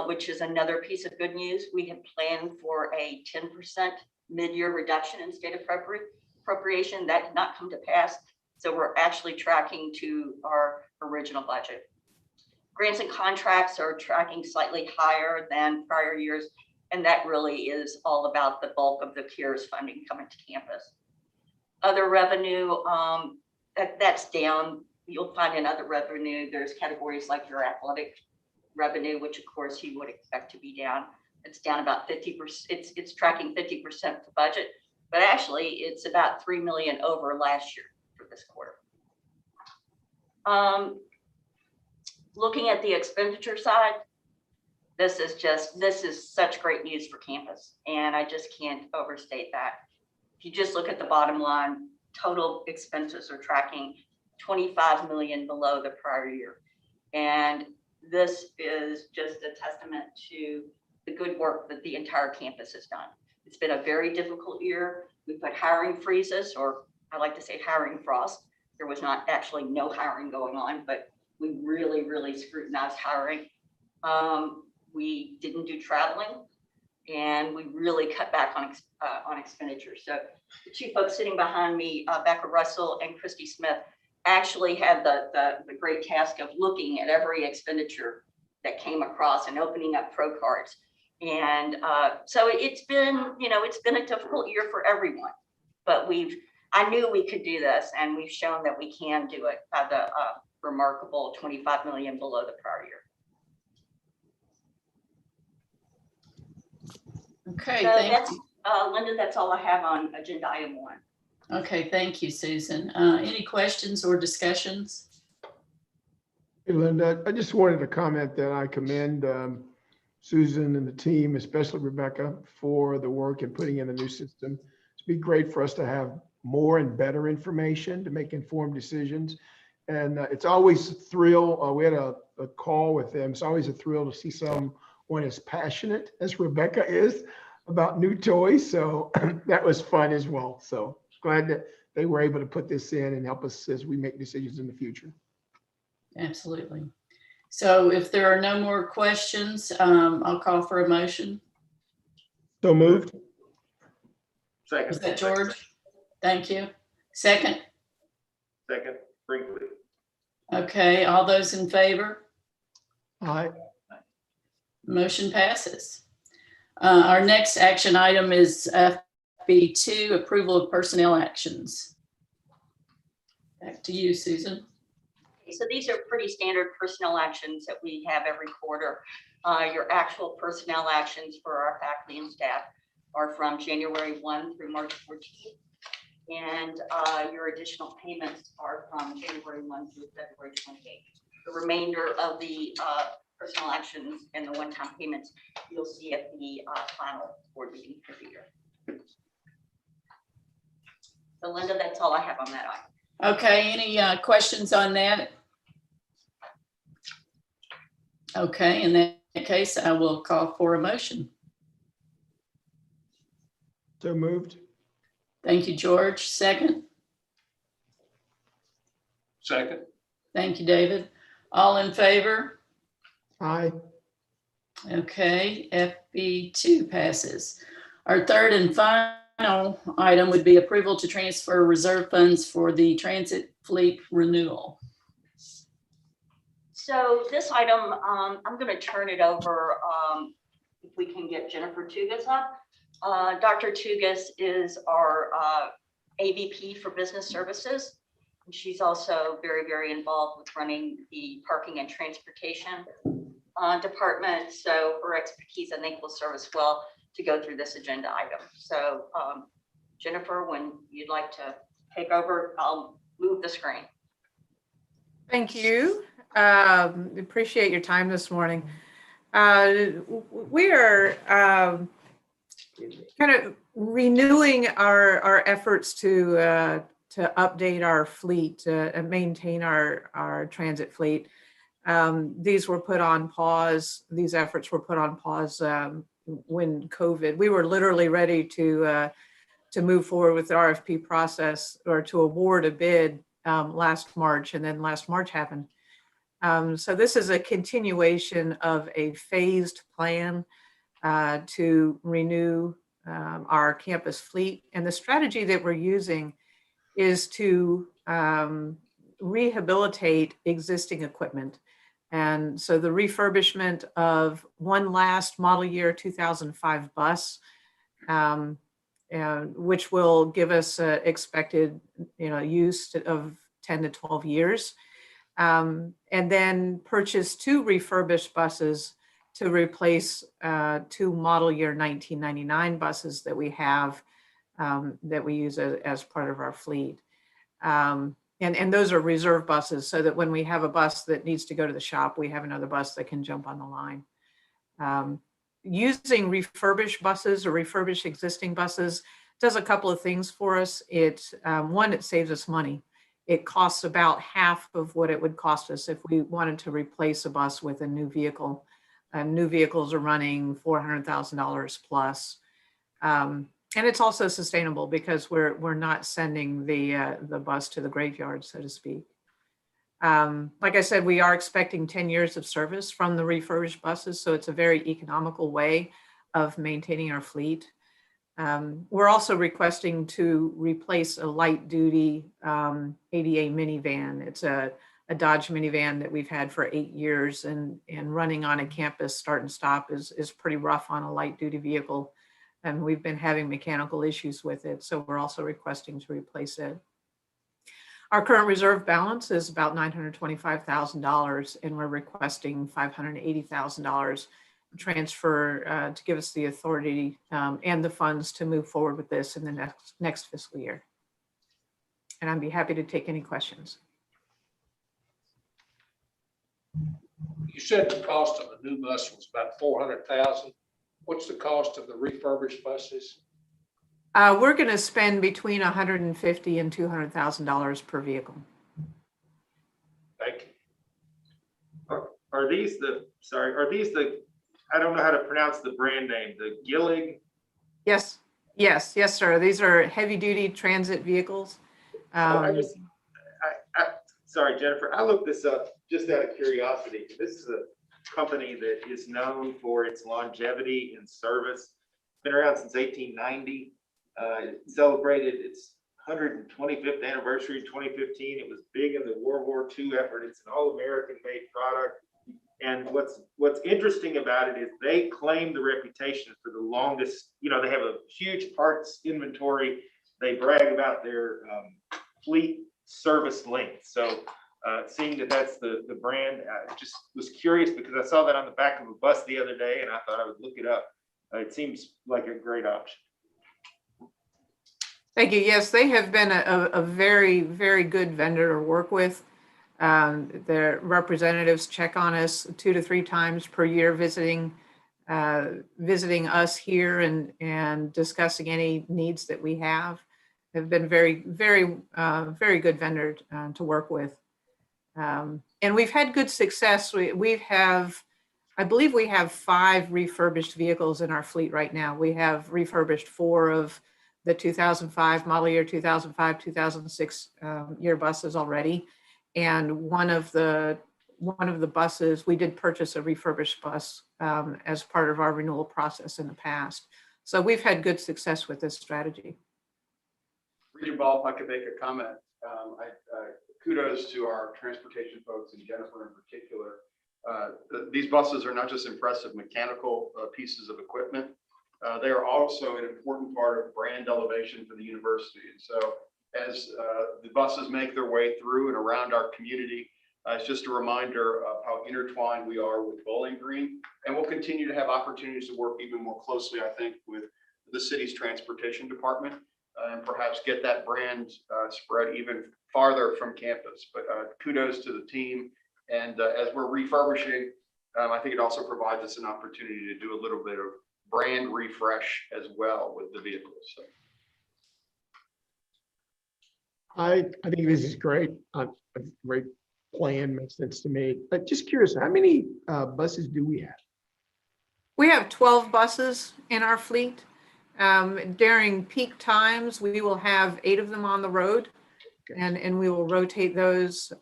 which is another piece of good news. We had planned for a 10% mid-year reduction in state appropriation. That did not come to pass. So we're actually tracking to our original budget. Grants and contracts are tracking slightly higher than prior years. And that really is all about the bulk of the CARES funding coming to campus. Other revenue, that's down. You'll find in other revenue, there's categories like your athletic revenue, which of course you would expect to be down. It's down about 50%. It's tracking 50% the budget, but actually it's about 3 million over last year for this quarter. Looking at the expenditure side, this is such great news for campus, and I just can't overstate that. If you just look at the bottom line, total expenses are tracking 25 million below the prior year. And this is just a testament to the good work that the entire campus has done. It's been a very difficult year. We put hiring freezes, or I like to say hiring frost. There was not actually no hiring going on, but we really, really scrutinized hiring. We didn't do traveling, and we really cut back on expenditures. So the two folks sitting behind me, Becca Russell and Christy Smith, actually had the great task of looking at every expenditure that came across and opening up pro cards. And so it's been, it's been a difficult year for everyone, but I knew we could do this, and we've shown that we can do it by the remarkable 25 million below the prior year. Okay, So thank you. Linda, that's all I have on agenda item 1. Okay, thank you, Susan. Any questions or discussions? Hey, Linda, I just wanted to comment that I commend Susan and the team, especially Rebecca, for the work in putting in the new system. It'd be great for us to have more and better information to make informed decisions. And it's always a thrill. We had a call with them. It's always a thrill to see someone as passionate as Rebecca is about new toys. So that was fun as well. So glad that they were able to put this in and help us as we make decisions in the future. Absolutely. So if there are no more questions, I'll call for a motion. So moved. Second. Was that George? Thank you. Second. Second, Brinkley. Okay, all those in favor? Aye. Motion passes. Our next action item is FB2, approval of personnel actions. Back to you, Susan. So these are pretty standard personnel actions that we have every quarter. Your actual personnel actions for our faculty and staff are from January 1 through March 14th. And your additional payments are from January 1 through February 28th. The remainder of the personnel actions and the one-time payments you'll see at the final board meeting for the year. So Linda, that's all I have on that item. Okay, any questions on that? Okay, in that case, I will call for a motion. So moved. Thank you, George. Second. Second. Thank you, David. All in favor? Aye. Okay, FB2 passes. Our third and final item would be approval to transfer reserve funds for the transit fleet renewal. So this item, I'm going to turn it over if we can get Jennifer Tugas up. Dr. Tugas is our AVP for business services. And she's also very, very involved with running the parking and transportation department. So her expertise, I think, will serve us well to go through this agenda item. So Jennifer, when you'd like to take over, I'll move the screen. Thank you. Appreciate your time this morning. We are kind of renewing our efforts to update our fleet and maintain our transit fleet. These were put on pause. These efforts were put on pause when COVID. We were literally ready to move forward with the RFP process or to award a bid last March, and then last March happened. So this is a continuation of a phased plan to renew our campus fleet. And the strategy that we're using is to rehabilitate existing equipment. And so the refurbishment of one last model year 2005 bus, which will give us expected use of 10 to 12 years. And then purchase 2 refurbished buses to replace 2 model year 1999 buses that we have that we use as part of our fleet. And those are reserve buses, so that when we have a bus that needs to go to the shop, we have another bus that can jump on the line. Using refurbished buses or refurbished existing buses does a couple of things for us. One, it saves us money. It costs about half of what it would cost us if we wanted to replace a bus with a new vehicle. New vehicles are running $400,000 plus. And it's also sustainable because we're not sending the bus to the graveyard, so to speak. Like I said, we are expecting 10 years of service from the refurbished buses, so it's a very economical way of maintaining our fleet. We're also requesting to replace a light duty ADA minivan. It's a Dodge minivan that we've had for 8 years, and running on a campus start and stop is pretty rough on a light duty vehicle. And we've been having mechanical issues with it. So we're also requesting to replace it. Our current reserve balance is about $925,000, and we're requesting $580,000 transfer to give us the authority and the funds to move forward with this in the next fiscal year. And I'd be happy to take any questions. You said the cost of a new bus was about $400,000. What's the cost of the refurbished buses? We're going to spend between $150,000 and $200,000 per vehicle. Thank you. Are these the, I don't know how to pronounce the brand name, the Gillig? Yes, sir. These are heavy duty transit vehicles. Sorry, Jennifer, I looked this up just out of curiosity. This is a company that is known for its longevity and service. It's been around since 1890. It celebrated its 125th anniversary in 2015. It was big in the World War II effort. It's an all-American made product. And what's interesting about it is they claim the reputation for the longest, they have a huge parts inventory. They brag about their fleet service length. So seeing that that's the brand, I just was curious because I saw that on the back of a bus the other day and I thought I would look it up. It seems like a great option. Thank you. Yes, they have been a very, very good vendor to work with. Their representatives check on us 2 to 3 times per year, visiting us here and discussing any needs that we have. They've been very, very, very good vendor to work with. And we've had good success. I believe we have 5 refurbished vehicles in our fleet right now. We have refurbished 4 of the 2005 model year 2005, 2006 year buses already. And one of the buses, we did purchase a refurbished bus as part of our renewal process in the past. So we've had good success with this strategy. Regent Ball, if I could make a comment. Kudos to our transportation folks and Jennifer in particular. These buses are not just impressive mechanical pieces of equipment. they are also an important part of brand elevation for the university. And so as the buses make their way through and around our community, it's just a reminder of how intertwined we are with Bowling Green. And we'll continue to have opportunities to work even more closely, I think, with the city's transportation department and perhaps get that brand spread even farther from campus. But kudos to the team. And as we're refurbishing, I think it also provides us an opportunity to do a little bit of brand refresh as well with the vehicles. So. I think this is great. A great plan, makes sense to me. But just curious, how many buses do we have? We have 12 buses in our fleet. During peak times, we will have 8 of them on the road, and we will rotate those,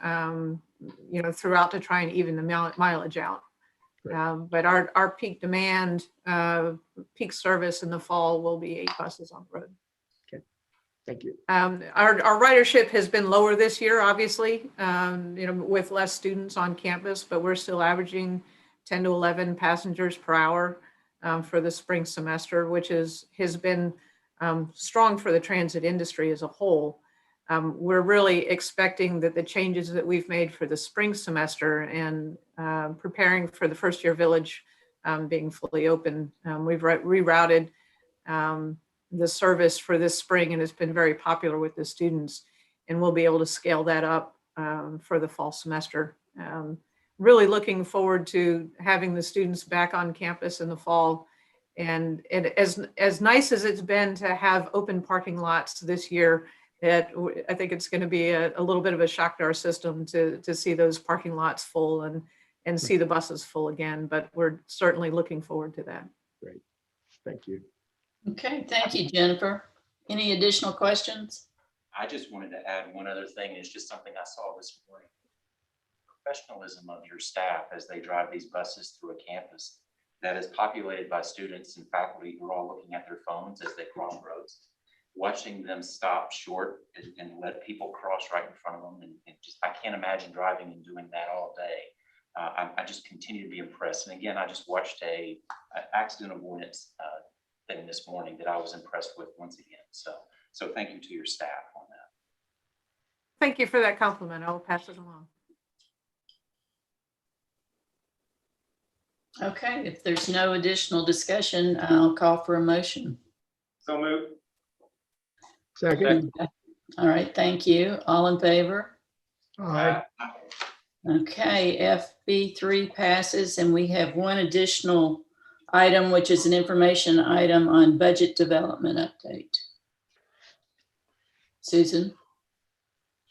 throughout to try and even the mileage out. But our peak demand, peak service in the fall will be 8 buses on the road. Okay, thank you. Our ridership has been lower this year, obviously, with less students on campus, but we're still averaging 10 to 11 passengers per hour for the spring semester, which has been strong for the transit industry as a whole. We're really expecting that the changes that we've made for the spring semester and preparing for the first year village being fully open, we've rerouted the service for this spring, and it's been very popular with the students, and we'll be able to scale that up for the fall semester. Really looking forward to having the students back on campus in the fall. And as nice as it's been to have open parking lots this year, I think it's going to be a little bit of a shock to our system to see those parking lots full and see the buses full again. But we're certainly looking forward to that. Great. Thank you. Okay, thank you, Jennifer. Any additional questions? I just wanted to add one other thing. It's just something I saw this morning. Professionalism of your staff as they drive these buses through a campus that is populated by students and faculty who are all looking at their phones as they cross roads. Watching them stop short and let people cross right in front of them. And just, I can't imagine driving and doing that all day. I just continue to be impressed. And again, I just watched an accident avoidance thing this morning that I was impressed with once again. So thank you to your staff on that. Thank you for that compliment. I will pass it along. Okay, if there's no additional discussion, I'll call for a motion. So moved. Second. All right, thank you. All in favor? Aye. Okay, FB3 passes, and we have one additional item, which is an information item on budget development update. Susan?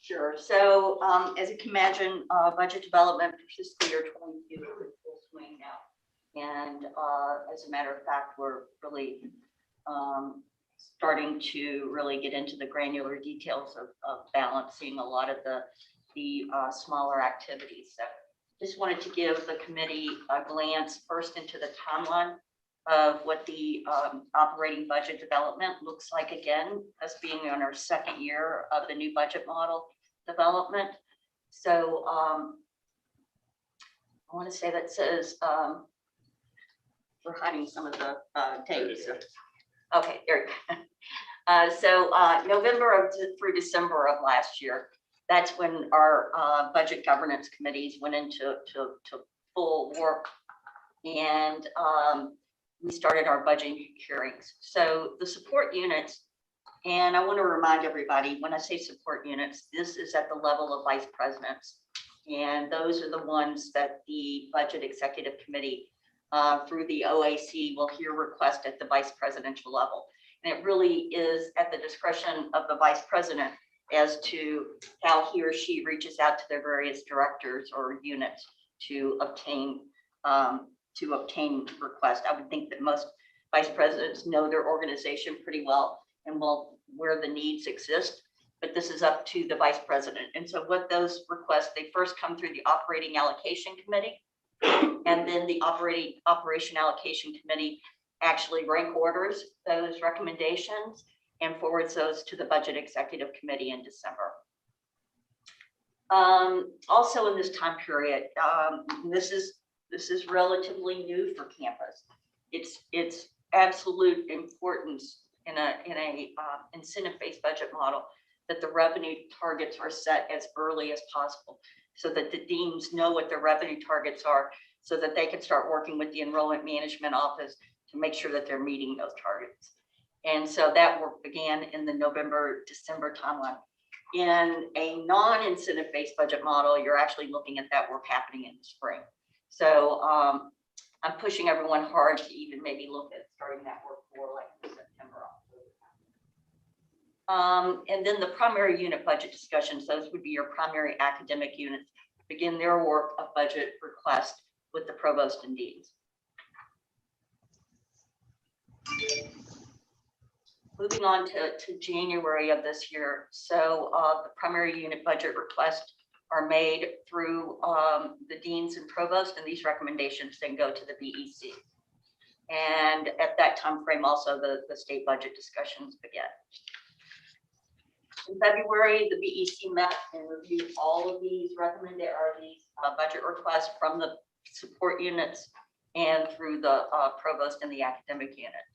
Sure. So as you can imagine, budget development for fiscal year 22 is in full swing now. And as a matter of fact, we're really starting to really get into the granular details of balancing a lot of the smaller activities. So just wanted to give the committee a glance first into the timeline of what the operating budget development looks like, again, us being on our second year of the new budget model development. So I want to say that says, we're hiding some of the dates. Okay, there you go. So November through December of last year, that's when our budget governance committees went into full work, and we started our budget hearings. So the support units, and I want to remind everybody, when I say support units, this is at the level of vice presidents, and those are the ones that the budget executive committee through the OAC will hear request at the vice presidential level. And it really is at the discretion of the vice president as to how he or she reaches out to their various directors or units to obtain requests. I would think that most vice presidents know their organization pretty well and will where the needs exist, but this is up to the vice president. And so what those requests, they first come through the operating allocation committee, and then the operation allocation committee actually rank orders those recommendations and forwards those to the budget executive committee in December. Also in this time period, this is relatively new for campus. It's absolute importance in a incentive-based budget model that the revenue targets are set as early as possible so that the deans know what their revenue targets are so that they can start working with the enrollment management office to make sure that they're meeting those targets. And so that work began in the November, December timeline. In a non-incentive based budget model, you're actually looking at that work happening in the spring. So I'm pushing everyone hard to even maybe look at starting that work for like September, October. And then the primary unit budget discussions, those would be your primary academic units, begin their work of budget request with the provost and deans. Moving on to January of this year. So the primary unit budget requests are made through the deans and provost, and these recommendations then go to the BEC. And at that time frame, also the state budget discussions began. In February, the BEC met and reviewed all of these budget requests from the support units and through the provost and the academic unit.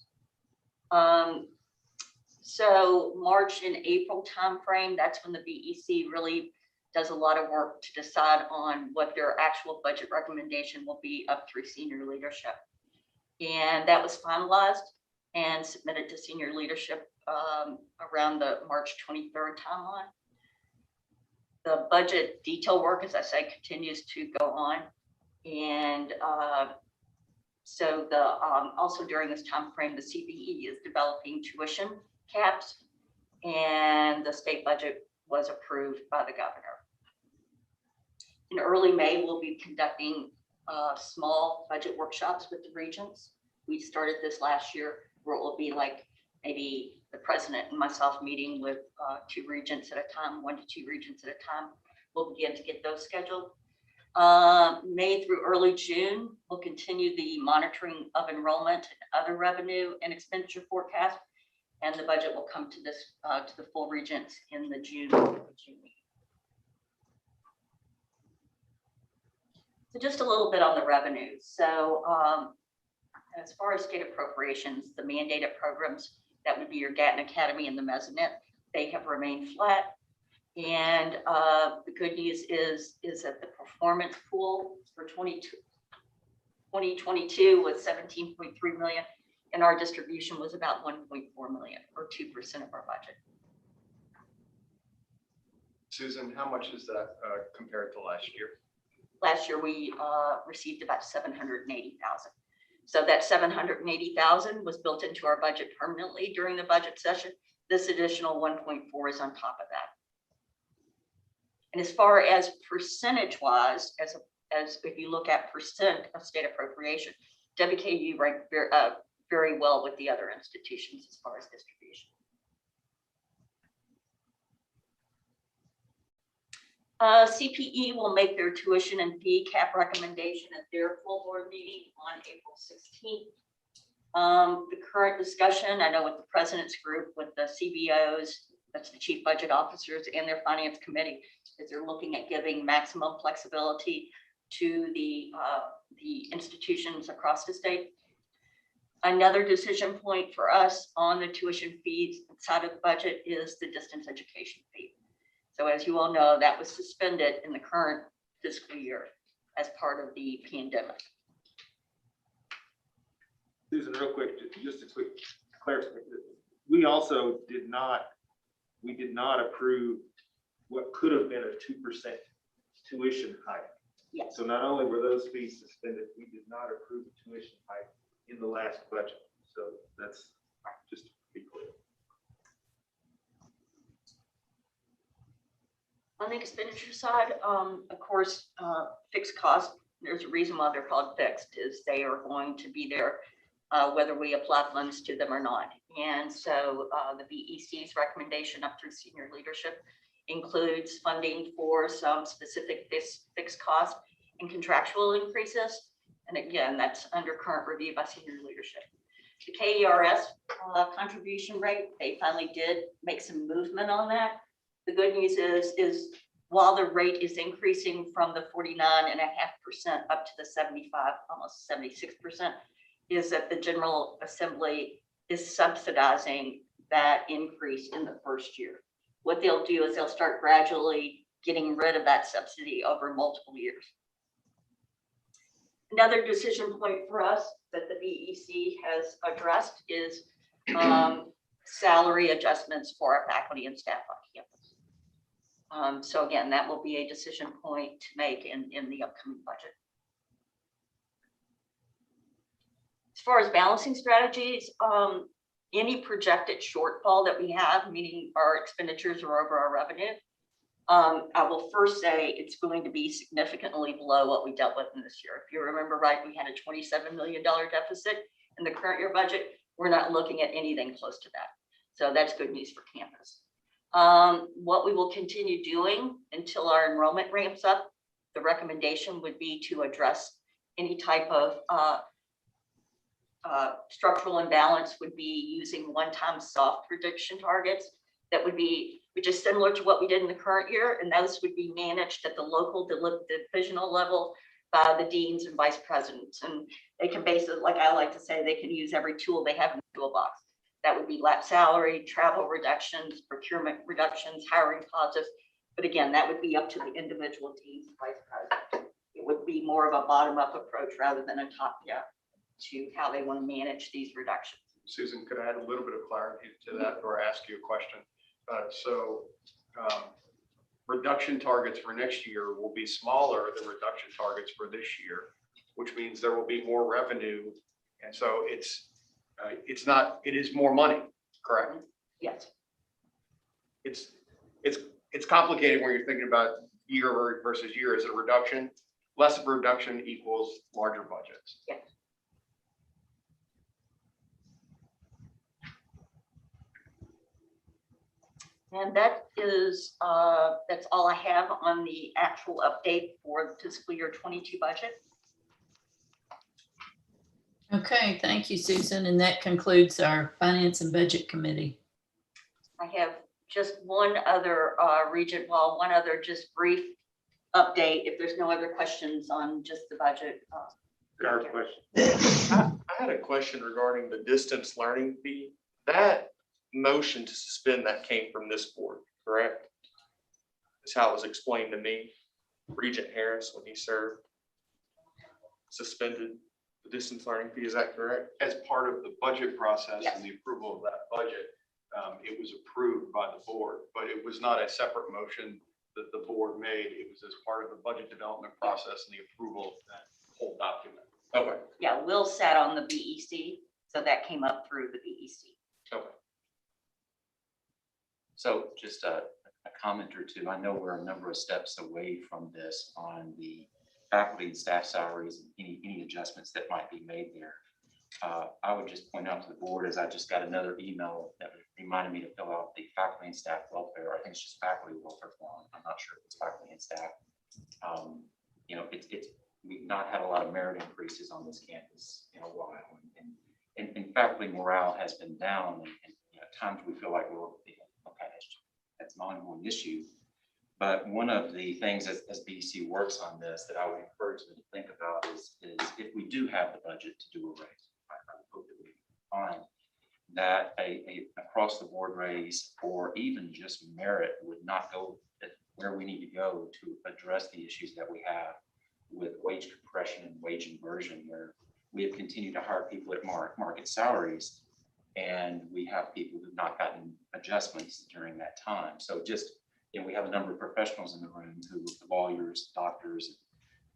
So March and April timeframe, that's when the BEC really does a lot of work to decide on what their actual budget recommendation will be up through senior leadership. And that was finalized and submitted to senior leadership around the March 23rd timeline. The budget detail work, as I say, continues to go on. And so also during this time frame, the CBE is developing tuition caps, and the state budget was approved by the governor. In early May, we'll be conducting small budget workshops with the regents. We started this last year, where it will be like maybe the president and myself meeting with 2 regents at a time, 1 to 2 regents at a time. We'll begin to get those scheduled. May through early June, we'll continue the monitoring of enrollment and other revenue and expenditure forecast. And the budget will come to this to the full regents in the June meeting. So just a little bit on the revenues. So as far as state appropriations, the mandated programs, that would be your Gatton Academy and the Mesonet, they have remained flat. And the good news is that the performance pool for 2022 was 17.3 million. And our distribution was about 1.4 million, or 2% of our budget. Susan, how much is that compared to last year? Last year, we received about 780,000. So that 780,000 was built into our budget permanently during the budget session. This additional 1.4 is on top of that. And as far as percentage-wise, as if you look at percent of state appropriation, WKU ranked very well with the other institutions as far as distribution. CPE will make their tuition and fee cap recommendation at their full board meeting on April 16th. The current discussion, I know with the president's group, with the CBOs, that's the chief budget officers, and their finance committee, is they're looking at giving maximum flexibility to the institutions across the state. Another decision point for us on the tuition fees side of the budget is the distance education fee. So as you all know, that was suspended in the current fiscal year as part of the pandemic. Susan, real quick, just a quick clarification. We also did not approve what could have been a 2% tuition hike. Yes. So not only were those fees suspended, we did not approve a tuition hike in the last budget. So that's just to be clear. On the expenditure side, of course, fixed costs, there's a reason why they're called fixed, is they are going to be there whether we apply funds to them or not. And so the BEC's recommendation up through senior leadership includes funding for some specific fixed cost and contractual increases. And again, that's under current review by senior leadership. The KERS contribution rate, they finally did make some movement on that. The good news is while the rate is increasing from the 49.5% up to the 75, almost 76%, is that the General Assembly is subsidizing that increase in the first year. What they'll do is they'll start gradually getting rid of that subsidy over multiple years. Another decision point for us that the BEC has addressed is salary adjustments for our faculty and staff on campus. So again, that will be a decision point to make in the upcoming budget. As far as balancing strategies, any projected shortfall that we have, meaning our expenditures are over our revenue, I will first say it's going to be significantly below what we dealt with in this year. If you remember right, we had a $27 million deficit in the current year budget. We're not looking at anything close to that. So that's good news for campus. What we will continue doing until our enrollment ramps up, the recommendation would be to address any type of structural imbalance, would be using one-time soft prediction targets that would be, which is similar to what we did in the current year, and those would be managed at the local divisional level by the deans and vice presidents. And they can basically, like I like to say, they can use every tool they have in the toolbox. That would be lap salary, travel reductions, procurement reductions, hiring pauses. But again, that would be up to the individual deans and vice presidents. It would be more of a bottom-up approach rather than a top-down to how they want to manage these reductions. Susan, could I add a little bit of clarity to that or ask you a question? Reduction targets for next year will be smaller than reduction targets for this year, which means there will be more revenue. And so it is more money, correct? Yes. It's complicated when you're thinking about year versus year. Is it a reduction? Less of a reduction equals larger budgets. Yes. And that is, that's all I have on the actual update for the fiscal year 22 budget. Okay, thank you, Susan. And that concludes our Finance and Budget Committee. I have just one other one other just brief update. If there's no other questions on just the budget. I had a question regarding the distance learning fee. That motion to suspend that came from this board, correct? That's how it was explained to me. Regent Harris, when he served, suspended the distance learning fee. Is that correct? As part of the budget process Yes. and the approval of that budget, it was approved by the board, but it was not a separate motion that the board made. It was as part of the budget development process and the approval of that whole document. Okay. Yeah, Will sat on the BEC, so that came up through the BEC. Okay. So just a comment or two. I know we're a number of steps away from this on the faculty and staff salaries and any adjustments that might be made there. I would just point out to the board, as I just got another email that reminded me to fill out the faculty and staff welfare. I think it's just faculty welfare form. I'm not sure if it's faculty and staff. We've not had a lot of merit increases on this campus in a while, and faculty morale has been down, and at times we feel like we're okay, that's an ongoing issue. But one of the things as BC works on this that I would encourage them to think about is if we do have the budget to do a raise, I hope that we find that a across the board raise or even just merit would not go where we need to go to address the issues that we have with wage compression and wage inversion, where we have continued to hire people at market salaries, and we have people who've not gotten adjustments during that time. So we have a number of professionals in the room who lawyers, doctors,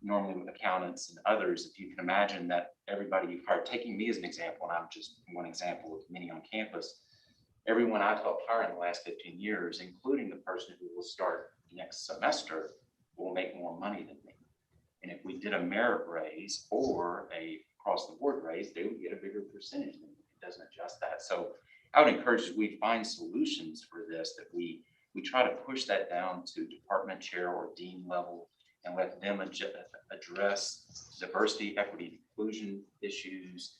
normally accountants and others. If you can imagine that everybody you've hired, taking me as an example, and I'm just one example of many on campus, everyone I've helped hire in the last 15 years, including the person who will start next semester, will make more money than me. And if we did a merit raise or a across the board raise, they would get a bigger percentage. And it doesn't adjust that. So I would encourage that we find solutions for this, that we try to push that down to department chair or dean level and let them address diversity, equity, inclusion issues,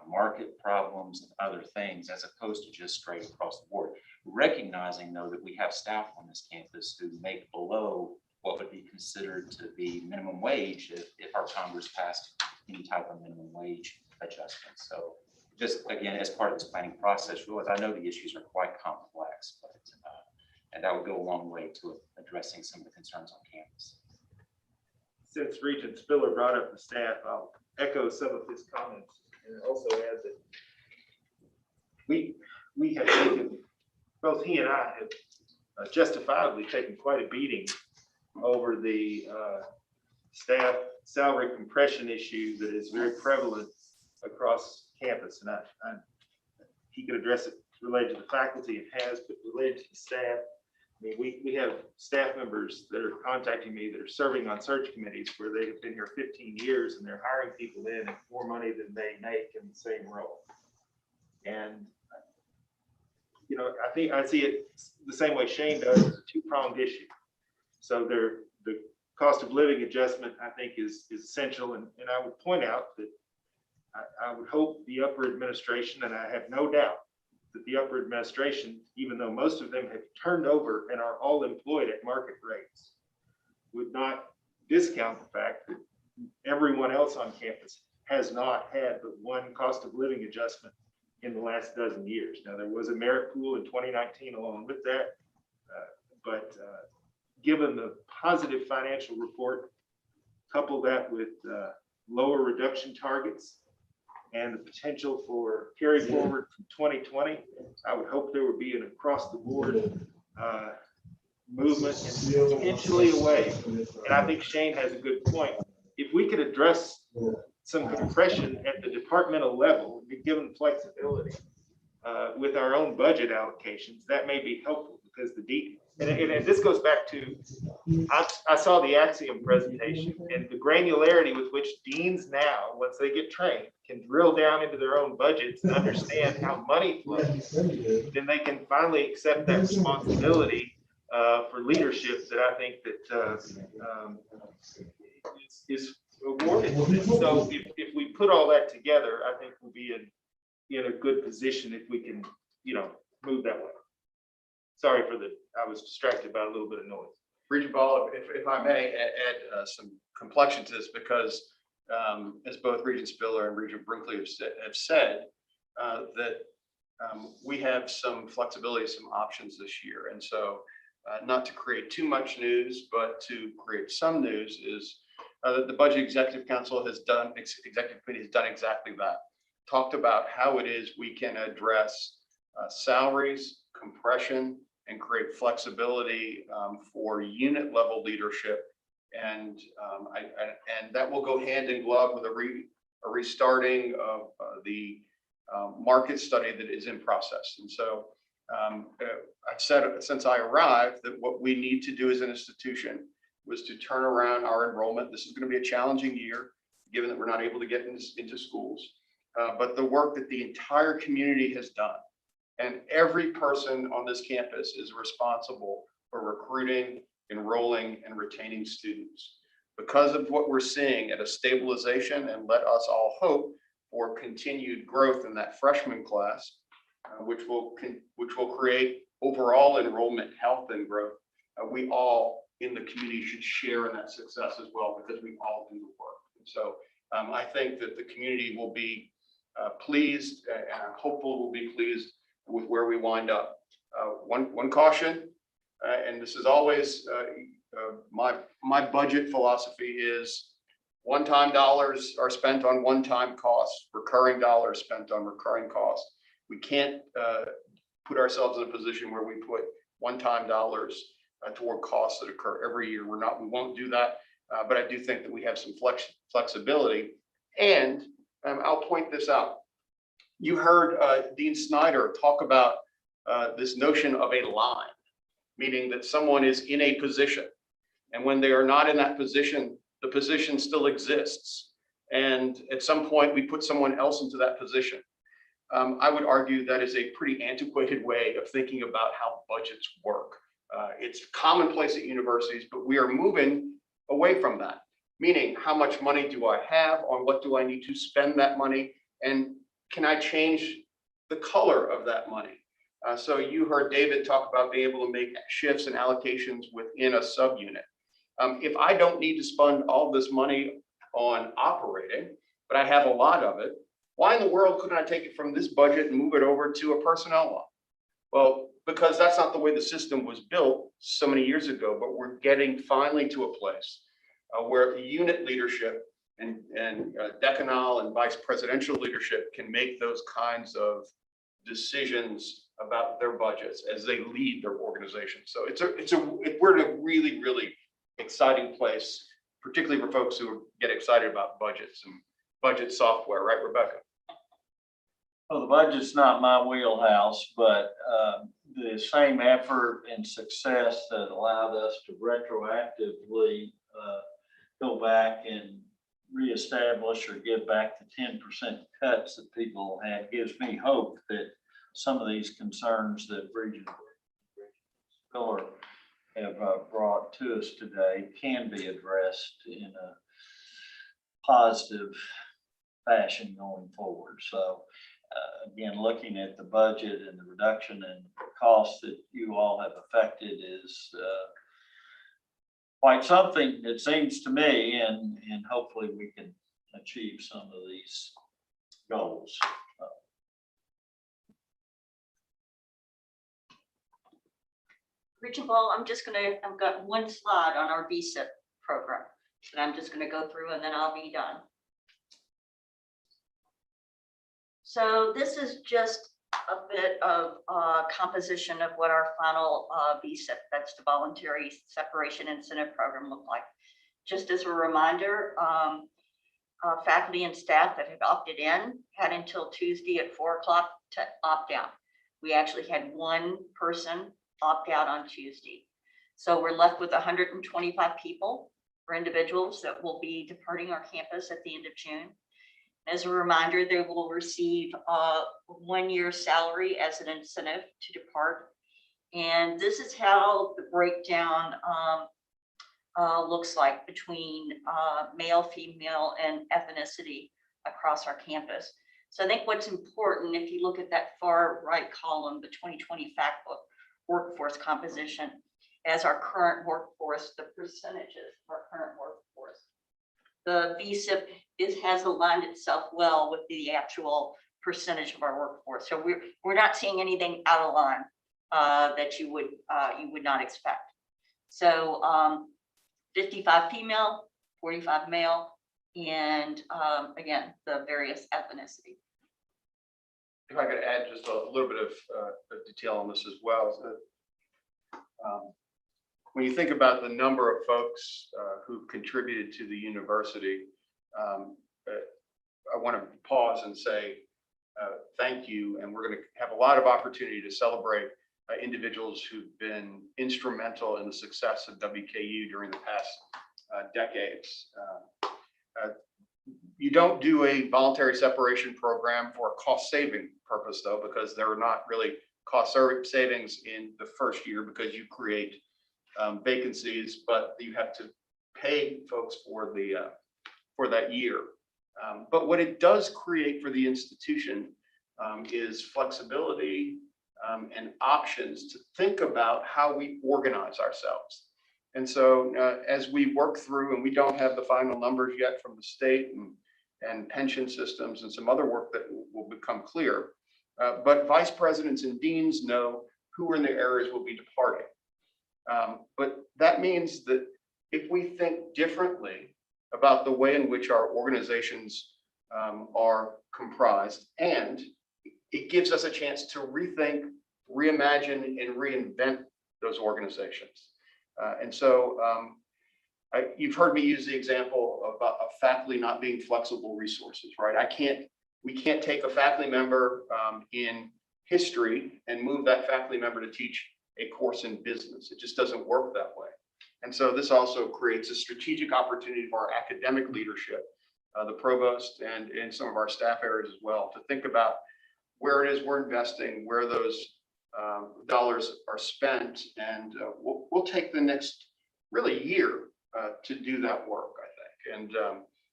market problems, and other things, as opposed to just straight across the board. Recognizing, though, that we have staff on this campus who make below what would be considered to be minimum wage if our Congress passed any type of minimum wage adjustments. So just again, as part of this planning process, realize I know the issues are quite complex, but and that would go a long way to addressing some of the concerns on campus. Since Regent Spiller brought up the staff, I'll echo some of his comments and also add that we have taken, both he and I have justifiably taken quite a beating over the staff salary compression issue that is very prevalent across campus. And he could address it related to the faculty, it has, but related to the staff. I mean, we have staff members that are contacting me that are serving on search committees where they have been here 15 years and they're hiring people in at more money than they make in the same role. And, you know, I think I see it the same way Shane does, it's a two-pronged issue. So the cost of living adjustment, I think, is essential. And I would point out that I would hope the upper administration, and I have no doubt that the upper administration, even though most of them have turned over and are all employed at market rates, would not discount the fact that everyone else on campus has not had but one cost of living adjustment in the last dozen years. Now, there was a merit pool in 2019 along with that, but given the positive financial report, couple that with lower reduction targets and the potential for carry forward from 2020, I would hope there would be an across the board movement and potentially away. And I think Shane has a good point. If we could address some compression at the departmental level, be given flexibility with our own budget allocations, that may be helpful because and this goes back to, I saw the Axiom presentation and the granularity with which deans now, once they get trained, can drill down into their own budgets and understand how money flows. Then they can finally accept that responsibility for leadership that I think that is awarded. So if we put all that together, I think we'll be in a good position if we can, you know, move that way. Sorry for I was distracted by a little bit of noise. Regent Ball, if I may add some complexion to this, because as both Regent Spiller and Regent Brinkley have said, that we have some flexibility, some options this year. And so not to create too much news, but to create some news is the Budget Executive Council has done, Executive Committee has done exactly that. Talked about how it is we can address salaries, compression, and create flexibility for unit level leadership. And that will go hand in glove with a restarting of the market study that is in process. And so I've said since I arrived that what we need to do as an institution was to turn around our enrollment. This is going to be a challenging year, given that we're not able to get into schools. But the work that the entire community has done, and every person on this campus is responsible for recruiting, enrolling, and retaining students. Because of what we're seeing at a stabilization, and let us all hope for continued growth in that freshman class, which will create overall enrollment health and growth. We all in the community should share in that success as well, because we all do the work. And so I think that the community will be pleased, and I'm hopeful we'll be pleased with where we wind up. One caution, and this is always my budget philosophy is one-time dollars are spent on one-time costs, recurring dollars spent on recurring costs. We can't put ourselves in a position where we put one-time dollars toward costs that occur every year. We won't do that, but I do think that we have some flexibility. And I'll point this out. You heard Dean Snyder talk about this notion of a line, meaning that someone is in a position, and when they are not in that position, the position still exists. And at some point, we put someone else into that position. I would argue that is a pretty antiquated way of thinking about how budgets work. It's commonplace at universities, but we are moving away from that. Meaning, how much money do I have? On what do I need to spend that money? And can I change the color of that money? So you heard David talk about being able to make shifts and allocations within a subunit. If I don't need to spend all this money on operating, but I have a lot of it, why in the world couldn't I take it from this budget and move it over to a personnel line? Well, because that's not the way the system was built so many years ago, but we're getting finally to a place where the unit leadership and decanal and vice presidential leadership can make those kinds of decisions about their budgets as they lead their organization. So we're in a really, really exciting place, particularly for folks who get excited about budgets and budget software, right, Rebecca? Well, the budget's not my wheelhouse, but the same effort and success that allowed us to retroactively go back and reestablish or give back the 10% cuts that people had gives me hope that some of these concerns that Regent Pillar have brought to us today can be addressed in a positive fashion going forward. So again, looking at the budget and the reduction in costs that you all have affected is quite something, it seems to me, and hopefully we can achieve some of these goals. Regent Ball, I've got one slide on our VSIP program that I'm just gonna go through and then I'll be done. So this is just a bit of composition of what our final VSIP, that's the Voluntary Separation Incentive Program, looked like. Just as a reminder, faculty and staff that had opted in had until Tuesday at 4 o'clock to opt out. We actually had one person opt out on Tuesday. So we're left with 125 people or individuals that will be departing our campus at the end of June. As a reminder, they will receive 1 year salary as an incentive to depart. And this is how the breakdown looks like between male, female, and ethnicity across our campus. So I think what's important, if you look at that far right column, the 2020 fact book workforce composition, as our current workforce, the percentages of our current workforce. The VSIP has aligned itself well with the actual percentage of our workforce. So we're not seeing anything out of line that you would not expect. So 55 female, 45 male, and again, the various ethnicity. If I could add just a little bit of detail on this as well. So, when you think about the number of folks who've contributed to the university, I want to pause and say thank you. And we're going to have a lot of opportunity to celebrate individuals who've been instrumental in the success of WKU during the past decades. You don't do a voluntary separation program for a cost saving purpose though, because there are not really cost savings in the first year because you create vacancies, but you have to pay folks for that year. But what it does create for the institution is flexibility and options to think about how we organize ourselves. And so as we work through, and we don't have the final numbers yet from the state and pension systems and some other work that will become clear, but vice presidents and deans know who in their areas will be departing. But that means that if we think differently about the way in which our organizations are comprised, and it gives us a chance to rethink, reimagine, and reinvent those organizations. And so you've heard me use the example of faculty not being flexible resources, right? We can't take a faculty member in history and move that faculty member to teach a course in business. It just doesn't work that way. And so this also creates a strategic opportunity for our academic leadership, the provost and some of our staff areas as well, to think about where it is we're investing, where those dollars are spent, and we'll take the next really year to do that work, I think. And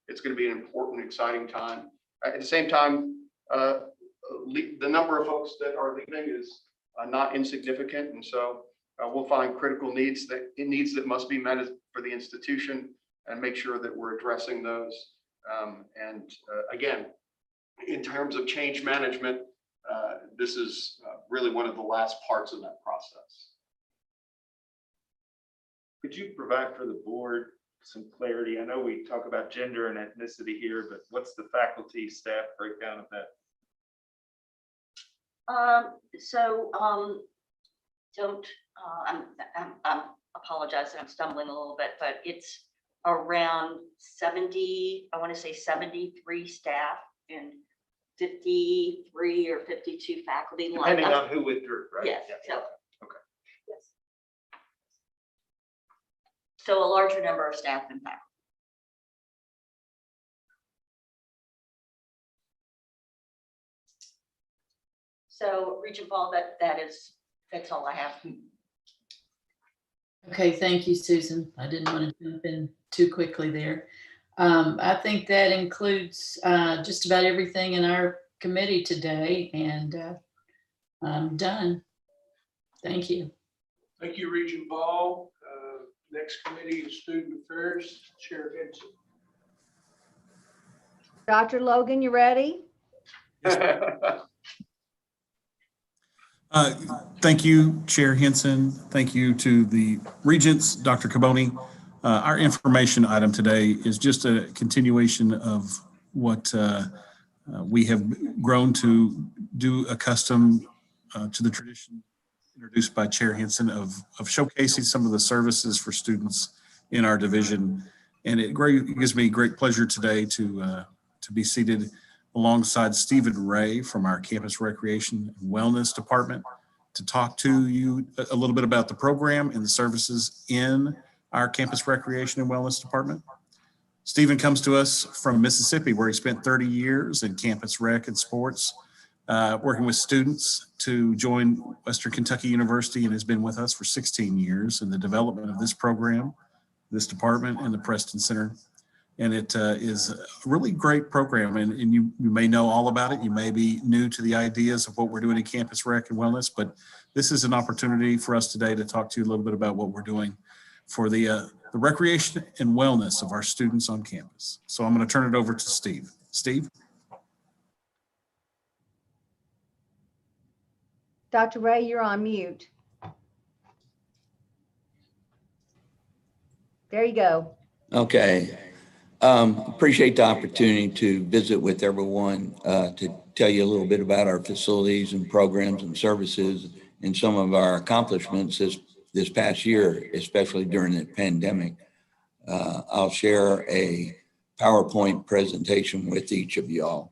it's going to be an important, exciting time. At the same time, the number of folks that are leaving is not insignificant, and so we'll find critical needs that must be met for the institution and make sure that we're addressing those. And again, in terms of change management, this is really one of the last parts of that process. Could you provide for the board some clarity? I know we talk about gender and ethnicity here, but what's the faculty staff breakdown of that? I'm apologizing, I'm stumbling a little bit, but it's around 70, I want to say 73 staff and 53 or 52 faculty. Depending on who withdrew, right? Yes, Yeah. so, Okay. yes. So a larger number of staff than faculty. So Regent Paul, that's all I have. Okay, thank you, Susan. I didn't want to jump in too quickly there. I think that includes just about everything in our committee today, and I'm done. Thank you. Thank you, Regent Ball. Next committee is Student Affairs, Chair Henson. Dr. Logan, you ready? Thank you, Chair Henson. Thank you to the Regents, Dr. Caboni. Our information item today is just a continuation of what we have grown to do accustomed to the tradition introduced by Chair Henson of showcasing some of the services for students in our division. And it gives me great pleasure today to be seated alongside Stephen Ray from our Campus Recreation and Wellness Department to talk to you a little bit about the program and the services in our Campus Recreation and Wellness Department. Stephen comes to us from Mississippi, where he spent 30 years in campus rec and sports, working with students to join Western Kentucky University, and has been with us for 16 years in the development of this program, this department, and the Preston Center. And it is a really great program, and you may know all about it. You may be new to the ideas of what we're doing in Campus Rec and Wellness, but this is an opportunity for us today to talk to you a little bit about what we're doing for the recreation and wellness of our students on campus. So I'm going to turn it over to Steve. Steve? Dr. Ray, you're on mute. There you go. Okay. Appreciate the opportunity to visit with everyone, to tell you a little bit about our facilities and programs and services and some of our accomplishments this past year, especially during the pandemic. I'll share a PowerPoint presentation with each of y'all.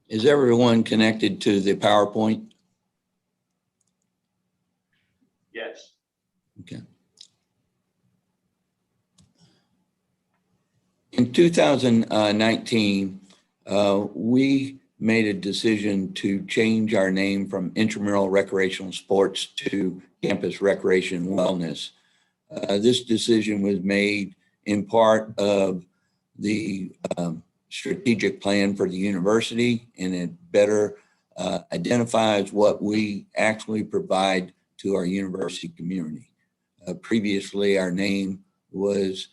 Is everyone connected to the PowerPoint? Yes. Okay. In 2019, we made a decision to change our name from Intramural Recreational Sports to Campus Recreation and Wellness. This decision was made in part of the strategic plan for the university, and it better identifies what we actually provide to our university community. Previously, our name was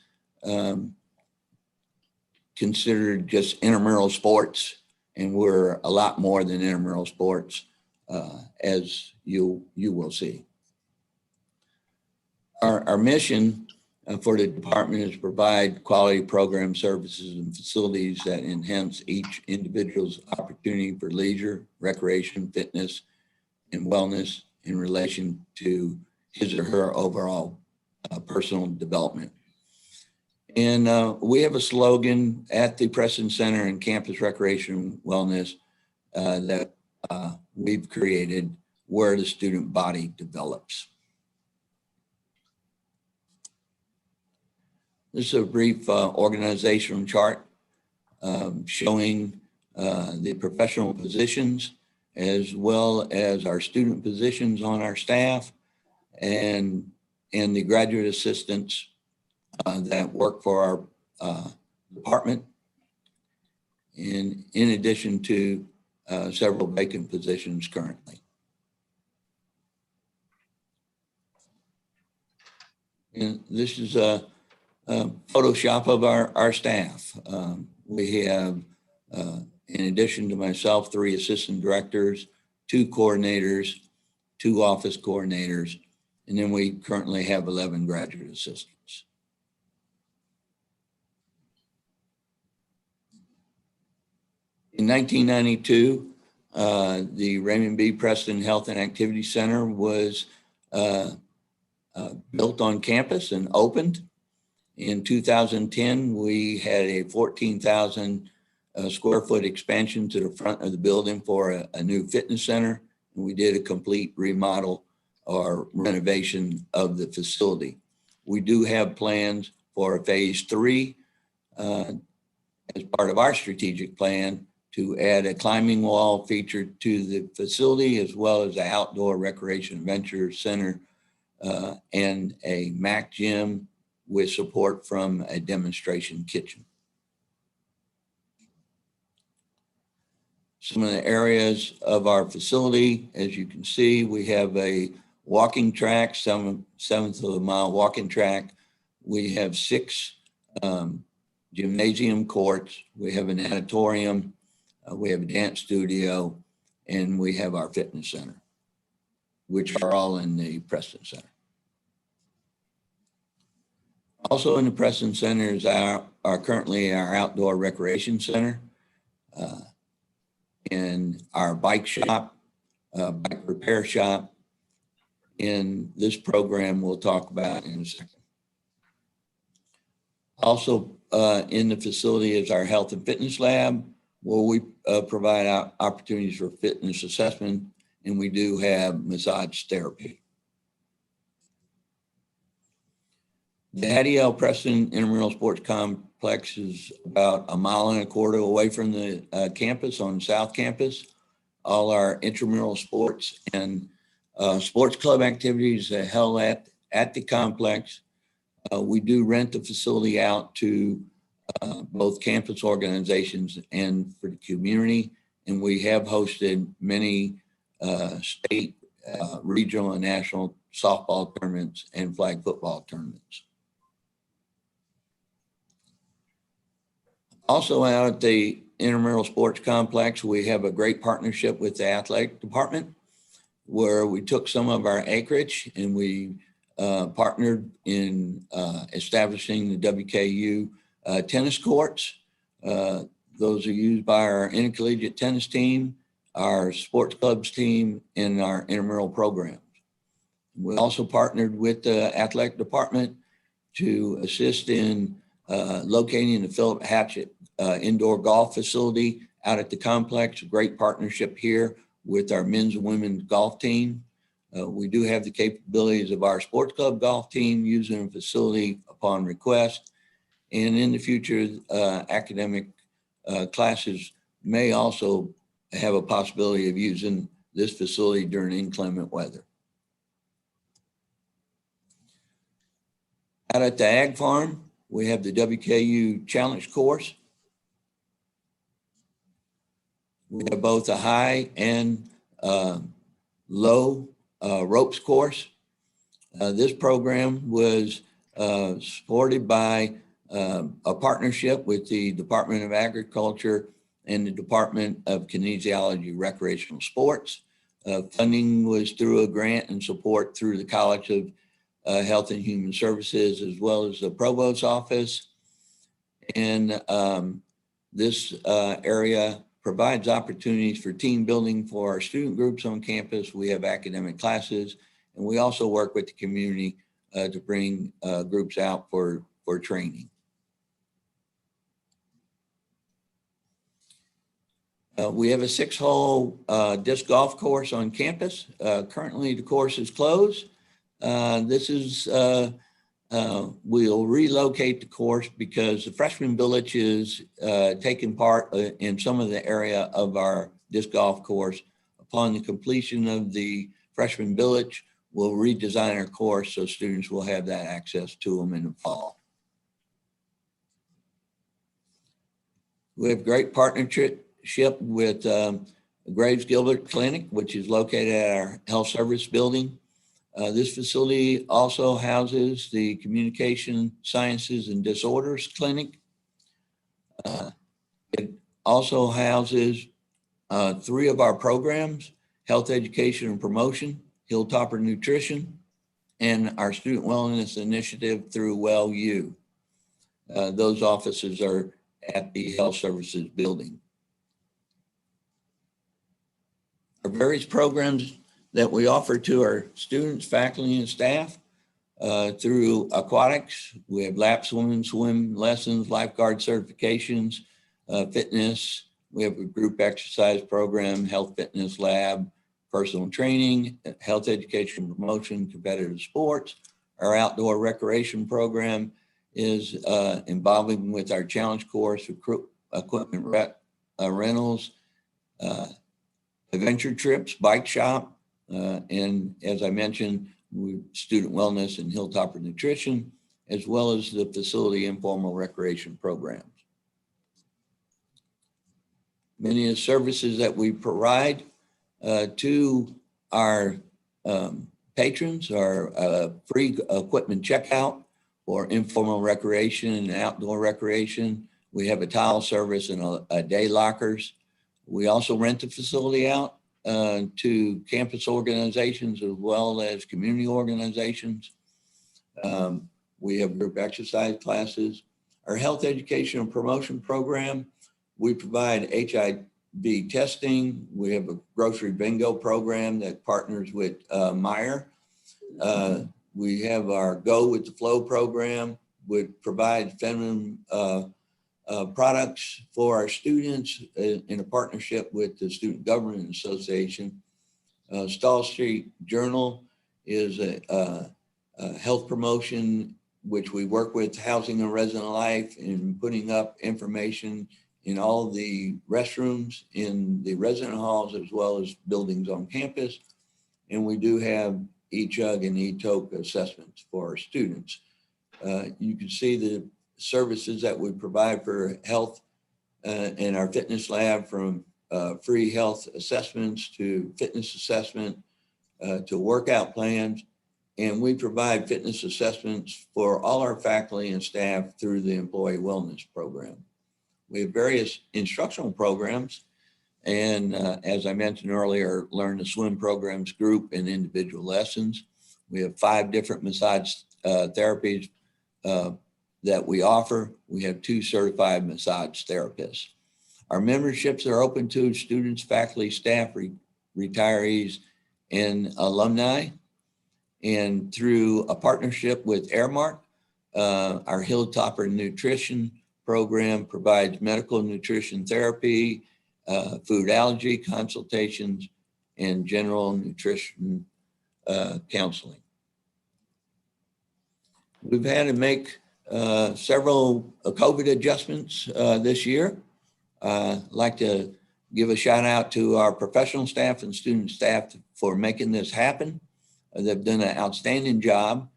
considered just intramural sports, and we're a lot more than intramural sports, as you will see. Our mission for the department is to provide quality program services and facilities that enhance each individual's opportunity for leisure, recreation, fitness, and wellness in relation to his or her overall personal development. And we have a slogan at the Preston Center and Campus Recreation and Wellness that we've created: where the student body develops. This is a brief organizational chart showing the professional positions as well as our student positions on our staff and the graduate assistants that work for our department, in addition to several vacant positions currently. And this is a Photoshop of our staff. We have, in addition to myself, 3 assistant directors, 2 coordinators, 2 office coordinators, and then we currently have 11 graduate assistants. In 1992, the Raymond B. Preston Health and Activity Center was built on campus and opened. In 2010, we had a 14,000 square foot expansion to the front of the building for a new fitness center. And we did a complete remodel or renovation of the facility. We do have plans for a phase 3 as part of our strategic plan to add a climbing wall feature to the facility, as well as an outdoor recreation adventure center and a MAC gym with support from a demonstration kitchen. Some of the areas of our facility, as you can see, we have a walking track, 7/7 of a mile walking track. We have 6 gymnasium courts. We have an auditorium. We have a dance studio, and we have our fitness center, which are all in the Preston Center. Also in the Preston Center is currently our outdoor recreation center and our bike shop, bike repair shop. In this program we'll talk about in a second. Also in the facility is our health and fitness lab, where we provide opportunities for fitness assessment, and we do have massage therapy. The Hattie L. Preston Intramural Sports Complex is about 1.25 miles away from the campus on South Campus. All our intramural sports and sports club activities are held at the complex. We do rent the facility out to both campus organizations and for the community, and we have hosted many state, regional, and national softball tournaments and flag football tournaments. Also out at the Intramural Sports Complex, we have a great partnership with the athletic department, where we took some of our acreage and we partnered in establishing the WKU tennis courts. Those are used by our intercollegiate tennis team, our sports clubs team, and our intramural programs. We also partnered with the athletic department to assist in locating the Philip Hatchett indoor golf facility out at the complex. A great partnership here with our men's and women's golf team. We do have the capabilities of our sports club golf team using the facility upon request. And in the future, academic classes may also have a possibility of using this facility during inclement weather. Out at the Ag Farm, we have the WKU Challenge course. We have both a high and low ropes course. This program was supported by a partnership with the Department of Agriculture and the Department of Kinesiology Recreational Sports. Funding was through a grant and support through the College of Health and Human Services, as well as the Provost's office. And this area provides opportunities for team building for our student groups on campus. We have academic classes, and we also work with the community to bring groups out for training. We have a 6-hole disc golf course on campus. Currently, the course is closed. This is we'll relocate the course because the freshman village is taking part in some of the area of our disc golf course. Upon the completion of the freshman village, we'll redesign our course so students will have that access to them in the fall. We have great partnership with Graves Gilbert Clinic, which is located at our health service building. This facility also houses the Communication Sciences and Disorders Clinic. It also houses 3 of our programs: Health Education and Promotion, Hilltopper Nutrition, and our Student Wellness Initiative through WellU. Those offices are at the Health Services building. Our various programs that we offer to our students, faculty, and staff through aquatics. We have lap swimming, swim lessons, lifeguard certifications, fitness. We have a group exercise program, health fitness lab, personal training, health education promotion, competitive sports. Our outdoor recreation program is involving with our challenge course, equipment rentals, adventure trips, bike shop, and as I mentioned, student wellness and Hilltopper Nutrition, as well as the facility informal recreation programs. Many of the services that we provide to our patrons are free equipment checkout for informal recreation and outdoor recreation. We have a tile service and a day lockers. We also rent the facility out to campus organizations as well as community organizations. We have group exercise classes. Our health education and promotion program, we provide HIV testing. We have a grocery bingo program that partners with Meyer. We have our Go with the Flow program, which provides feminine products for our students in a partnership with the Student Government Association. Stall Street Journal is a health promotion, which we work with Housing and Resident Life in putting up information in all the restrooms in the resident halls as well as buildings on campus. And we do have e-chug and e-toke assessments for our students. You can see the services that we provide for health in our fitness lab, from free health assessments to fitness assessment to workout plans. And we provide fitness assessments for all our faculty and staff through the employee wellness program. We have various instructional programs. And as I mentioned earlier, Learn to Swim programs, group and individual lessons. We have 5 different massage therapies that we offer. We have 2 certified massage therapists. Our memberships are open to students, faculty, staff, retirees, and alumni. And through a partnership with Airmark, our Hilltopper Nutrition program provides medical nutrition therapy, food allergy consultations, and general nutrition counseling. We've had to make several COVID adjustments this year. I'd like to give a shout out to our professional staff and student staff for making this happen. They've done an outstanding job.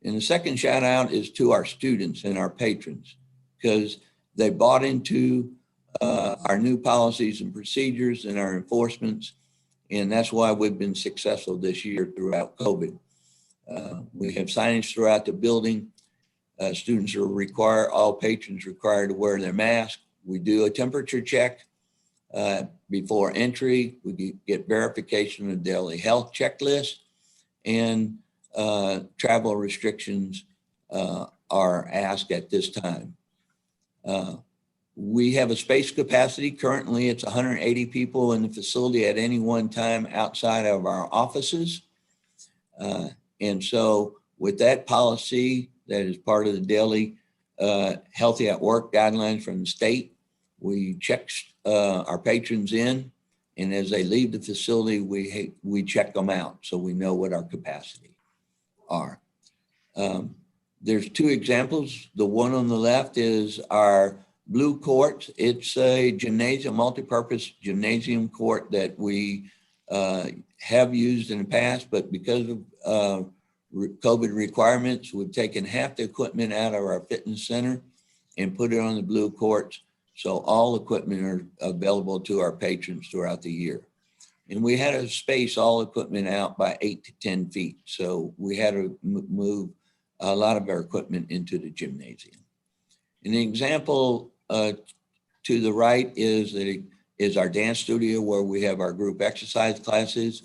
And the second shout out is to our students and our patrons, because they bought into our new policies and procedures and our enforcements. And that's why we've been successful this year throughout COVID. We have signage throughout the building. Students are required, all patrons required to wear their mask. We do a temperature check before entry. We get verification of daily health checklist, and travel restrictions are asked at this time. We have a space capacity. Currently, it's 180 people in the facility at any one time outside of our offices. And so with that policy, that is part of the daily Healthy at Work guidelines from the state, we check our patrons in, and as they leave the facility, we check them out so we know what our capacity are. There's two examples. The one on the left is our blue court. It's a gymnasium, multi-purpose gymnasium court that we have used in the past, but because of COVID requirements, we've taken half the equipment out of our fitness center and put it on the blue courts. So all equipment are available to our patrons throughout the year. And we had to space all equipment out by 8 to 10 feet. So we had to move a lot of our equipment into the gymnasium. An example to the right is our dance studio where we have our group exercise classes.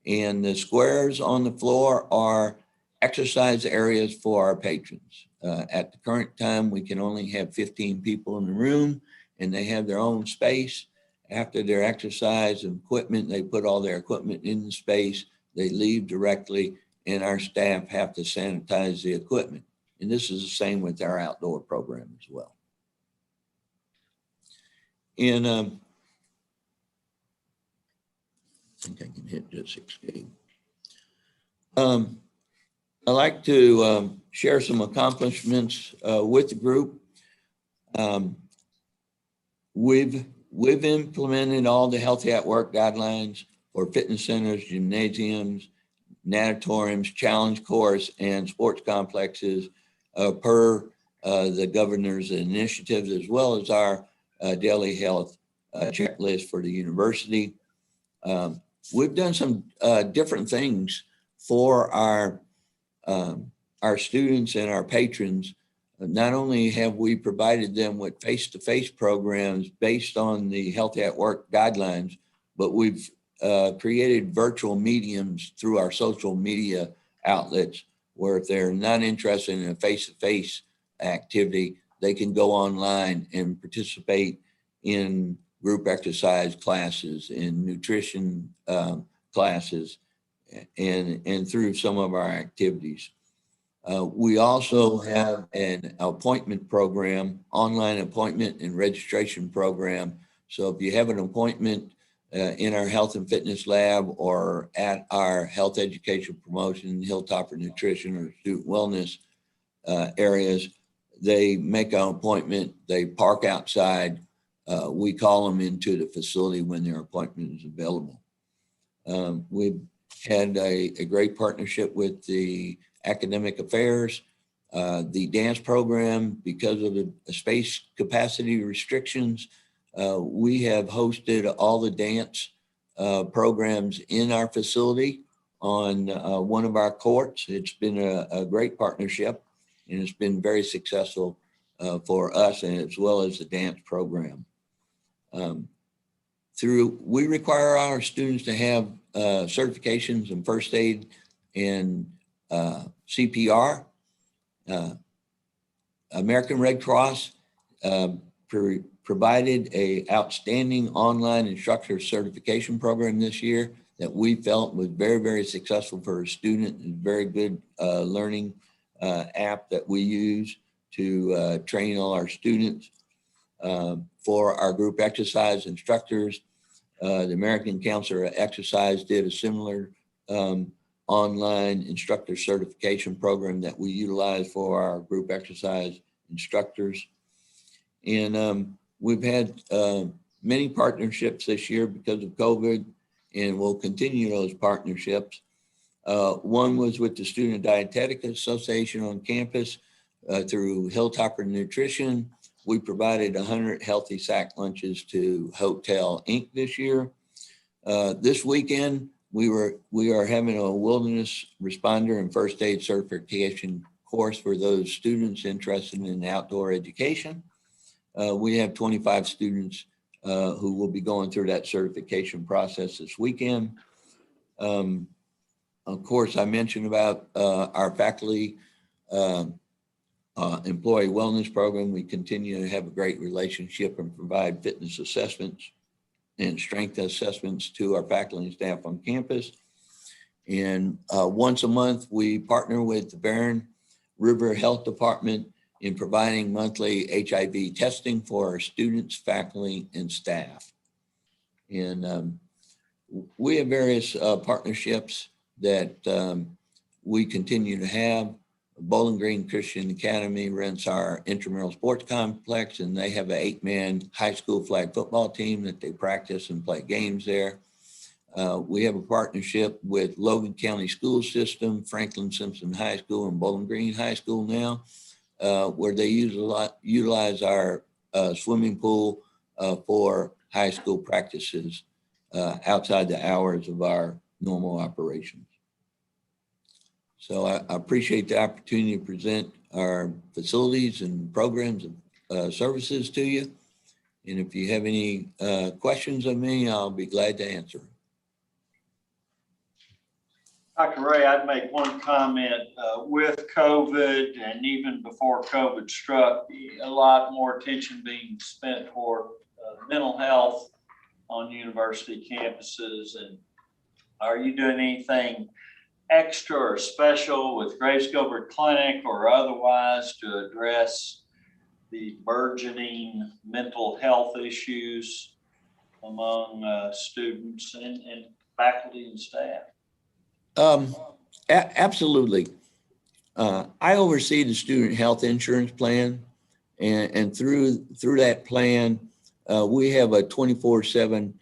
And the squares on the floor are exercise areas for our patrons. At the current time, we can only have 15 people in the room and they have their own space. After their exercise and equipment, they put all their equipment in the space, they leave directly, and our staff have to sanitize the equipment. And this is the same with our outdoor program as well. And I think I can hit just escape. I'd like to share some accomplishments with the group. We've implemented all the Healthy at Work guidelines for fitness centers, gymnasiums, natatoriums, challenge course, and sports complexes per the governor's initiatives, as well as our daily health checklist for the university. We've done some different things for our students and our patrons. Not only have we provided them with face-to-face programs based on the Healthy at Work guidelines, but we've created virtual mediums through our social media outlets where if they're not interested in a face-to-face activity, they can go online and participate in group exercise classes, in nutrition classes, and through some of our activities. We also have an appointment program, online appointment and registration program. So if you have an appointment in our health and fitness lab or at our health education promotion, Hilltopper Nutrition or student wellness areas, they make an appointment, they park outside. We call them into the facility when their appointment is available. We've had a great partnership with the academic affairs, the dance program. Because of the space capacity restrictions, we have hosted all the dance programs in our facility on one of our courts. It's been a great partnership and it's been very successful for us and as well as the dance program. We require our students to have certifications in first aid and CPR. American Red Cross provided a outstanding online instructor certification program this year that we felt was very, very successful for a student and very good learning app that we use to train all our students. For our group exercise instructors, the American Council of Exercise did a similar online instructor certification program that we utilize for our group exercise instructors. And we've had many partnerships this year because of COVID, and we'll continue those partnerships. One was with the Student Dietetic Association on campus through Hilltopper Nutrition. We provided 100 healthy sack lunches to Hotel Inc. this year. This weekend, we are having a wilderness responder and first aid certification course for those students interested in outdoor education. We have 25 students who will be going through that certification process this weekend. Of course, I mentioned about our faculty employee wellness program. We continue to have a great relationship and provide fitness assessments and strength assessments to our faculty and staff on campus. And once a month, we partner with the Barron River Health Department in providing monthly HIV testing for our students, faculty, and staff. And we have various partnerships that we continue to have. Bowling Green Christian Academy rents our intramural sports complex, and they have an 8-man high school flag football team that they practice and play games there. We have a partnership with Logan County School System, Franklin Simpson High School, and Bowling Green High School now, where they utilize our swimming pool for high school practices outside the hours of our normal operations. So I appreciate the opportunity to present our facilities and programs and services to you. And if you have any questions of me, I'll be glad to answer. Dr. Ray, I'd make one comment. With COVID and even before COVID struck, a lot more attention being spent toward mental health on university campuses. And are you doing anything extra or special with Grace Gilbert Clinic or otherwise to address the burgeoning mental health issues among students and faculty and staff? Absolutely. I oversee the student health insurance plan, and through that plan, we have a 24/7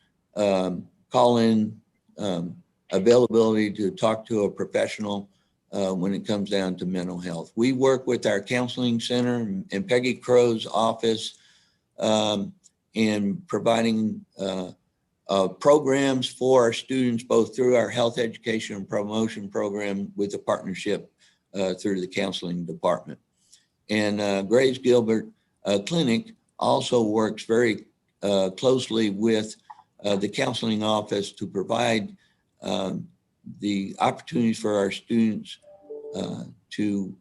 call-in availability to talk to a professional when it comes down to mental health. We work with our counseling center and Peggy Crow's office in providing programs for our students, both through our health education and promotion program with a partnership through the counseling department. And Grace Gilbert Clinic also works very closely with the counseling office to provide the opportunities for our students to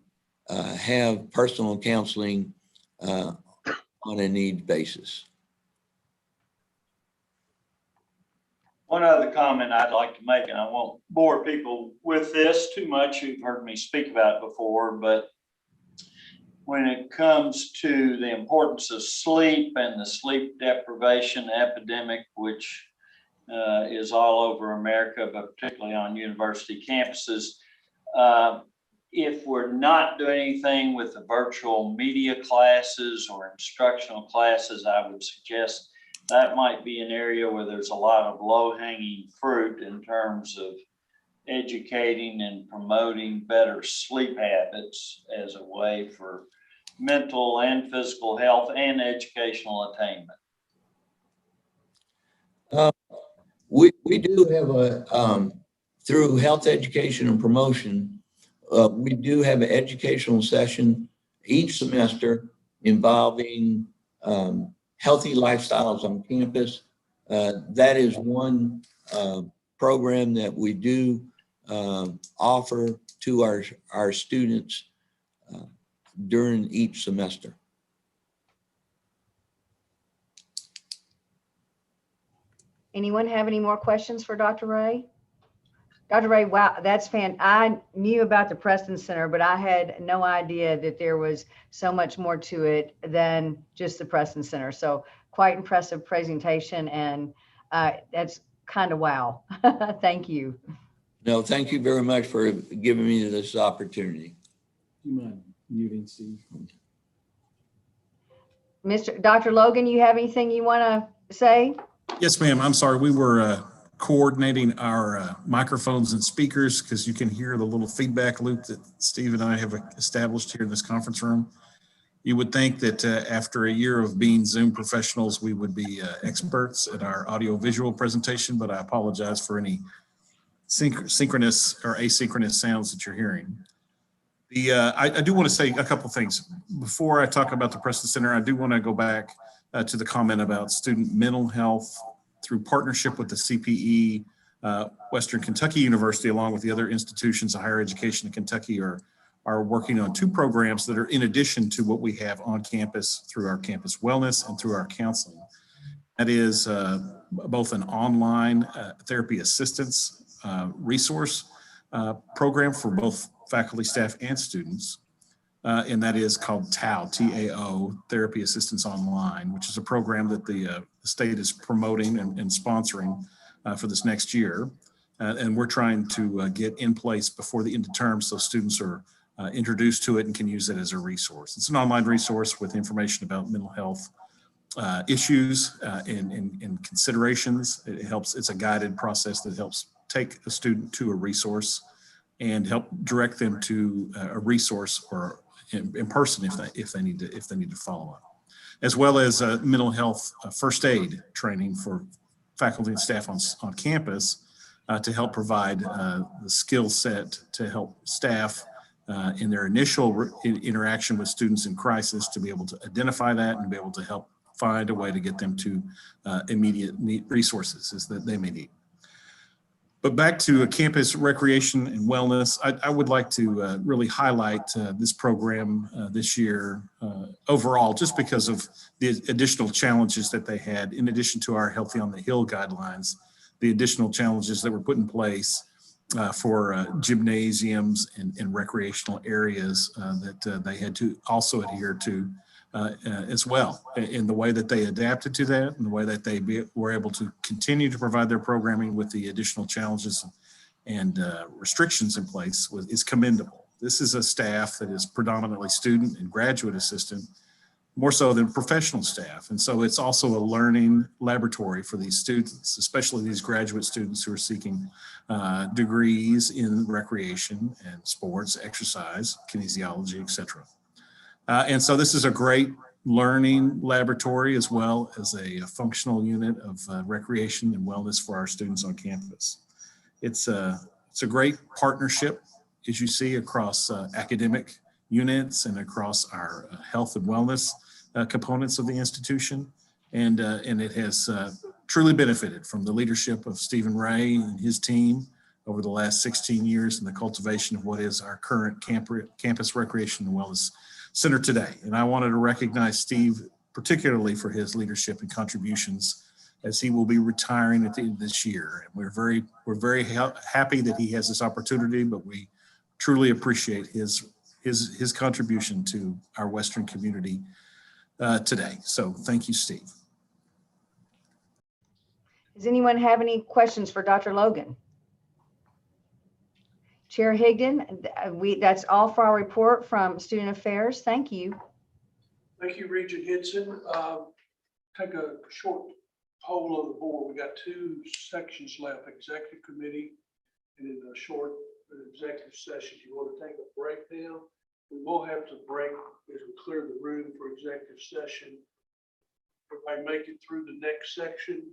have personal counseling on a needs basis. One other comment I'd like to make, and I won't bore people with this too much. You've heard me speak about it before, but when it comes to the importance of sleep and the sleep deprivation epidemic, which is all over America, but particularly on university campuses, if we're not doing anything with the virtual media classes or instructional classes, I would suggest that might be an area where there's a lot of low-hanging fruit in terms of educating and promoting better sleep habits as a way for mental and physical health and educational attainment. We do have a, through health education and promotion, we do have an educational session each semester involving healthy lifestyles on campus. That is one program that we do offer to our students during each semester. Anyone have any more questions for Dr. Ray? Dr. Ray, wow, that's I knew about the Preston Center, but I had no idea that there was so much more to it than just the Preston Center. So quite impressive presentation, and that's kind of wow. Thank you. No, thank you very much for giving me this opportunity. Do you mind muting Steve? Dr. Logan, you have anything you want to say? Yes, ma'am. I'm sorry. We were coordinating our microphones and speakers because you can hear the little feedback loop that Steve and I have established here in this conference room. You would think that after a year of being Zoom professionals, we would be experts at our audio-visual presentation, but I apologize for any synchronous or asynchronous sounds that you're hearing. I do want to say a couple things. Before I talk about the Preston Center, I do want to go back to the comment about student mental health through partnership with the CPE. Western Kentucky University, along with the other institutions of higher education in Kentucky, are working on two programs that are in addition to what we have on campus through our campus wellness and through our counseling. That is both an online therapy assistance resource program for both faculty, staff, and students. And that is called TAO, T-A-O, Therapy Assistance Online, which is a program that the state is promoting and sponsoring for this next year. And we're trying to get in place before the end of term so students are introduced to it and can use it as a resource. It's an online resource with information about mental health issues and considerations. It helps. It's a guided process that helps take a student to a resource and help direct them to a resource or in person if they need to follow up, as well as mental health first aid training for faculty and staff on campus to help provide the skill set to help staff in their initial interaction with students in crisis to be able to identify that and be able to help find a way to get them to immediate resources that they may need. But back to campus recreation and wellness, I would like to really highlight this program this year overall, just because of the additional challenges that they had, in addition to our Healthy on the Hill guidelines, the additional challenges that were put in place for gymnasiums and recreational areas that they had to also adhere to as well, in the way that they adapted to that and the way that they were able to continue to provide their programming with the additional challenges and restrictions in place is commendable. This is a staff that is predominantly student and graduate assistant, more so than professional staff. And so it's also a learning laboratory for these students, especially these graduate students who are seeking degrees in recreation and sports, exercise, kinesiology, etc. And so this is a great learning laboratory as well as a functional unit of recreation and wellness for our students on campus. It's a great partnership, as you see, across academic units and across our health and wellness components of the institution. And it has truly benefited from the leadership of Stephen Ray and his team over the last 16 years in the cultivation of what is our current campus recreation and wellness center today. And I wanted to recognize Steve particularly for his leadership and contributions, as he will be retiring at the end of this year. And we're very happy that he has this opportunity, but we truly appreciate his contribution to our Western community today. So thank you, Steve. Does anyone have any questions for Dr. Logan? Chair Higdon, that's all for our report from Student Affairs. Thank you. Thank you, Regent Henson. Take a short poll of the board. We got 2 sections left, executive committee and in a short executive session. If you want to take a break now, we will have to break as we clear the room for executive session. Everybody make it through the next section.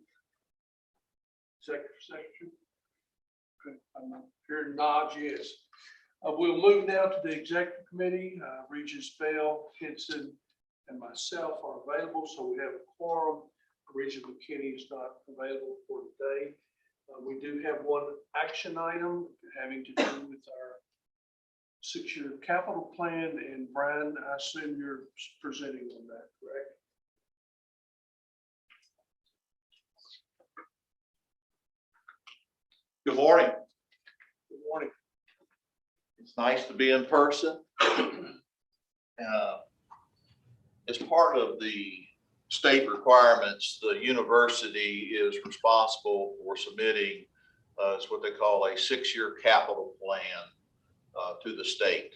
Executive section. Okay, I'm hearing nods, yes. We'll move now to the executive committee. Regents Bell, Henson, and myself are available, so we have a quorum. Regent McKinney is not available for today. We do have one action item having to do with our 6-year capital plan, and Brian, I assume you're presenting on that, correct? Good morning. Good morning. It's nice to be in person. As part of the state requirements, the university is responsible for submitting is what they call a 6-year capital plan to the state.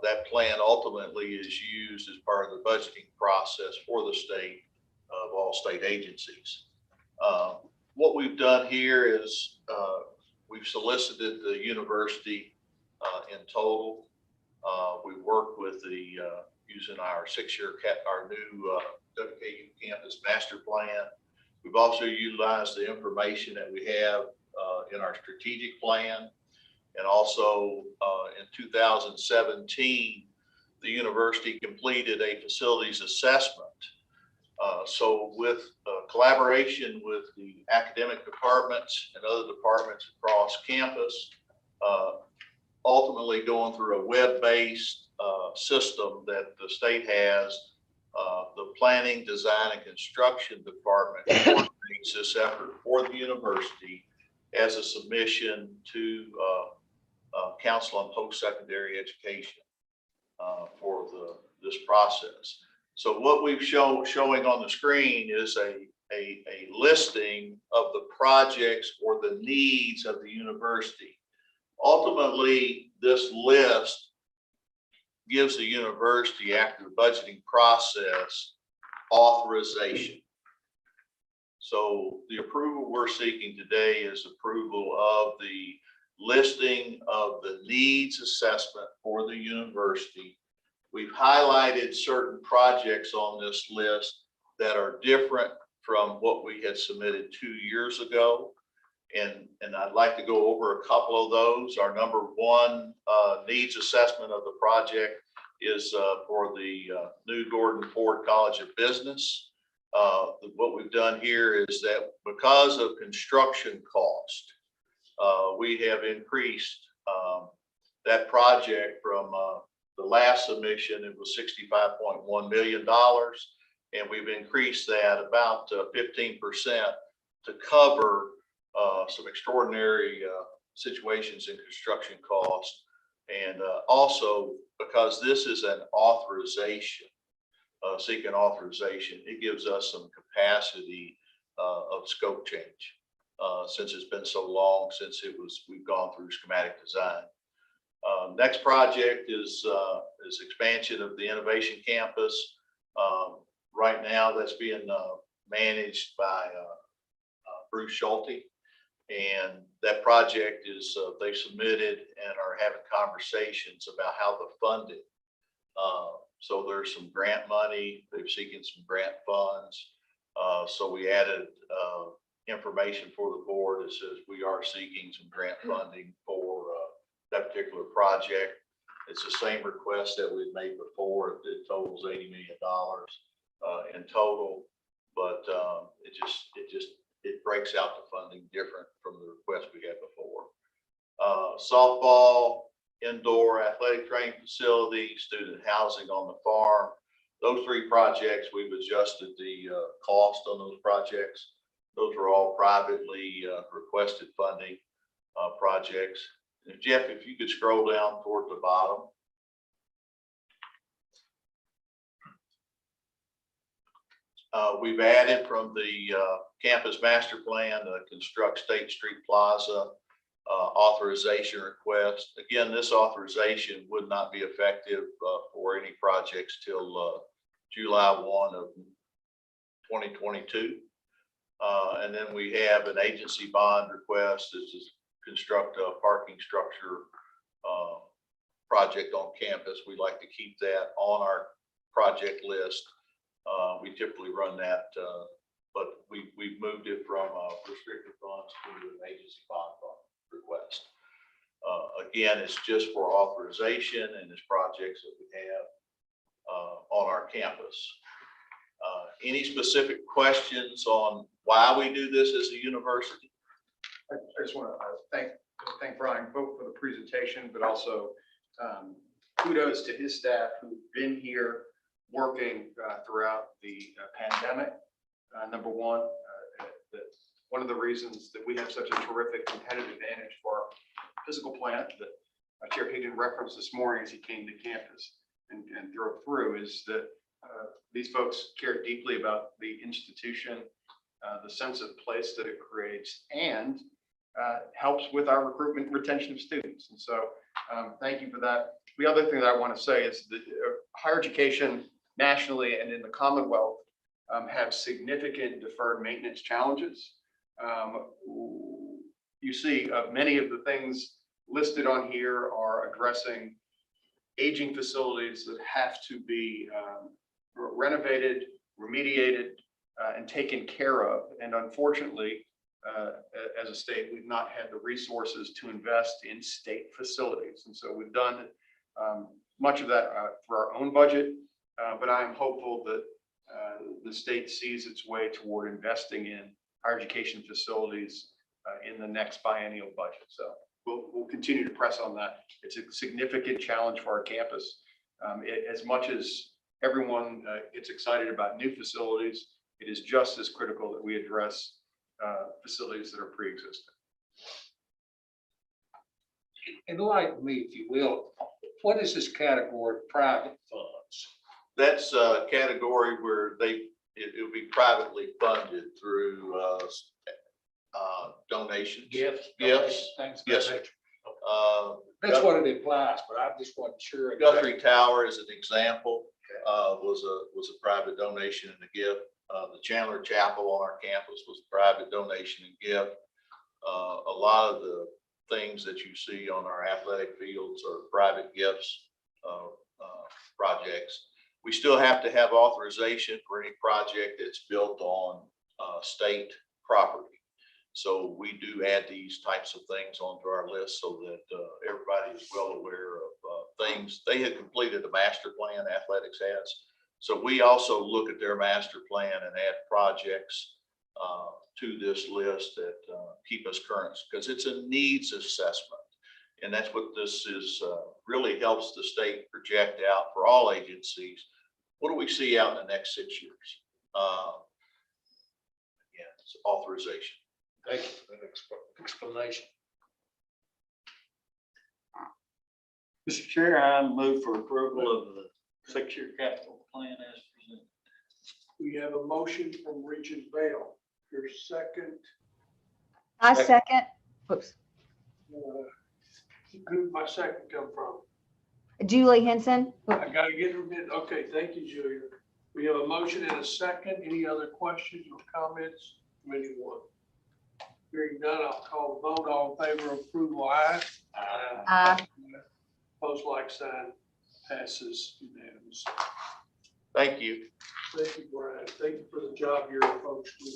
That plan ultimately is used as part of the budgeting process for the state of all state agencies. What we've done here is we've solicited the university in total. We worked with the using our 6-year our new WKU campus master plan. We've also utilized the information that we have in our strategic plan, and also in 2017, the university completed a facilities assessment. So with collaboration with the academic departments and other departments across campus, ultimately going through a web-based system that the state has, the planning, design, and construction department coordinates this effort for the university as a submission to Council on Post-Secondary Education for this process. So what we've showing on the screen is a listing of the projects or the needs of the university. Ultimately, this list gives the university, after the budgeting process, authorization. So the approval we're seeking today is approval of the listing of the needs assessment for the university. We've highlighted certain projects on this list that are different from what we had submitted 2 years ago. And I'd like to go over a couple of those. Our number one needs assessment of the project is for the new Gordon Ford College of Business. What we've done here is that because of construction cost, we have increased that project from the last submission. It was $65.1 million. And we've increased that about 15% to cover some extraordinary situations in construction cost. And also because this is an authorization, seeking authorization, it gives us some capacity of scope change since it's been so long since we've gone through schematic design. Next project is expansion of the innovation campus. Right now that's being managed by Bruce Schulte. And that project is, they submitted and are having conversations about how to fund it. So there's some grant money, they're seeking some grant funds. So we added information for the board that says we are seeking some grant funding for that particular project. It's the same request that we've made before. It totals $80 million in total, but it breaks out the funding different from the request we had before. Softball, indoor athletic training facility, student housing on the farm. Those three projects, we've adjusted the cost on those projects. Those are all privately requested funding projects. And Jeff, if you could scroll down toward the bottom. We've added from the campus master plan, construct State Street Plaza authorization request. Again, this authorization would not be effective for any projects till July 1 of 2022. And then we have an agency bond request. This is construct a parking structure project on campus. We'd like to keep that on our project list. We typically run that, but we've moved it from restricted funds to an agency bond fund request. Again, it's just for authorization and it's projects that we have on our campus. Any specific questions on why we do this as a university? I just want to thank Brian both for the presentation, but also kudos to his staff who've been here working throughout the pandemic. Number one, one of the reasons that we have such a terrific competitive advantage for our physical plant that Chair Higgin referenced this morning as he came to campus and drove through is that these folks care deeply about the institution, the sense of place that it creates, and helps with our recruitment and retention of students. And so thank you for that. The other thing that I want to say is that higher education nationally and in the Commonwealth have significant deferred maintenance challenges. You see many of the things listed on here are addressing aging facilities that have to be renovated, remediated, and taken care of. And unfortunately, as a state, we've not had the resources to invest in state facilities. And so we've done much of that for our own budget, but I'm hopeful that the state sees its way toward investing in higher education facilities in the next biennial budget. So we'll continue to press on that. It's a significant challenge for our campus. As much as everyone gets excited about new facilities, it is just as critical that we address facilities that are pre-existing. Enlighten me, if you will. What is this category of private funds? That's a category where it will be privately funded through donations. Gifts. Yes, Things of yes, that sir. nature. That's what it implies, but I just wasn't sure. Guthrie Tower is an example, was a private donation and a gift. The Chandler Chapel on our campus was a private donation and gift. A lot of the things that you see on our athletic fields are private gifts, projects. We still have to have authorization for any project that's built on state property. So we do add these types of things onto our list so that everybody is well aware of things. They had completed a master plan, athletics has. So we also look at their master plan and add projects to this list that keep us current, because it's a needs assessment. And that's what this is, really helps the state project out for all agencies. What do we see out in the next 6 years? Again, it's authorization. Thank you for that explanation. Mr. Chair, I move for approval of the 6-year capital plan as presented. We have a motion from Regent Bell. Your second, I second. Oops. who'd my second come from? Julie Henson. I gotta get her in. Okay, thank you, Julia. We have a motion and a second. Any other questions or comments from anyone? Hearing none, I'll call the vote. All in favor of approval, aye. Aye. Opposed, like sign, passes unanimous. Thank you. Thank you, Brian. Thank you for the job your folks do.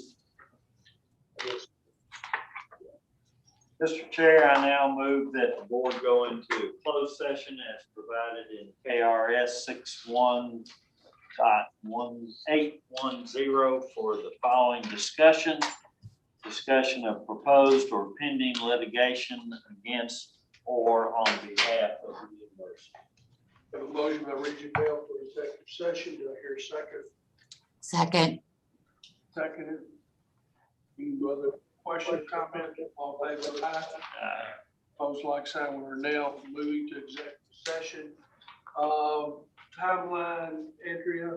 Mr. Chair, I now move that the board go into closed session as provided in KRS 61.1810 for the following discussion. Discussion of proposed or pending litigation against or on behalf of the university. Have a motion by Regent Bell for executive session. Do I hear a second? Second. Seconded. Any other question, comment? All in favor, aye. Opposed, like sign. We're now moving to executive session. Timeline, Andrea,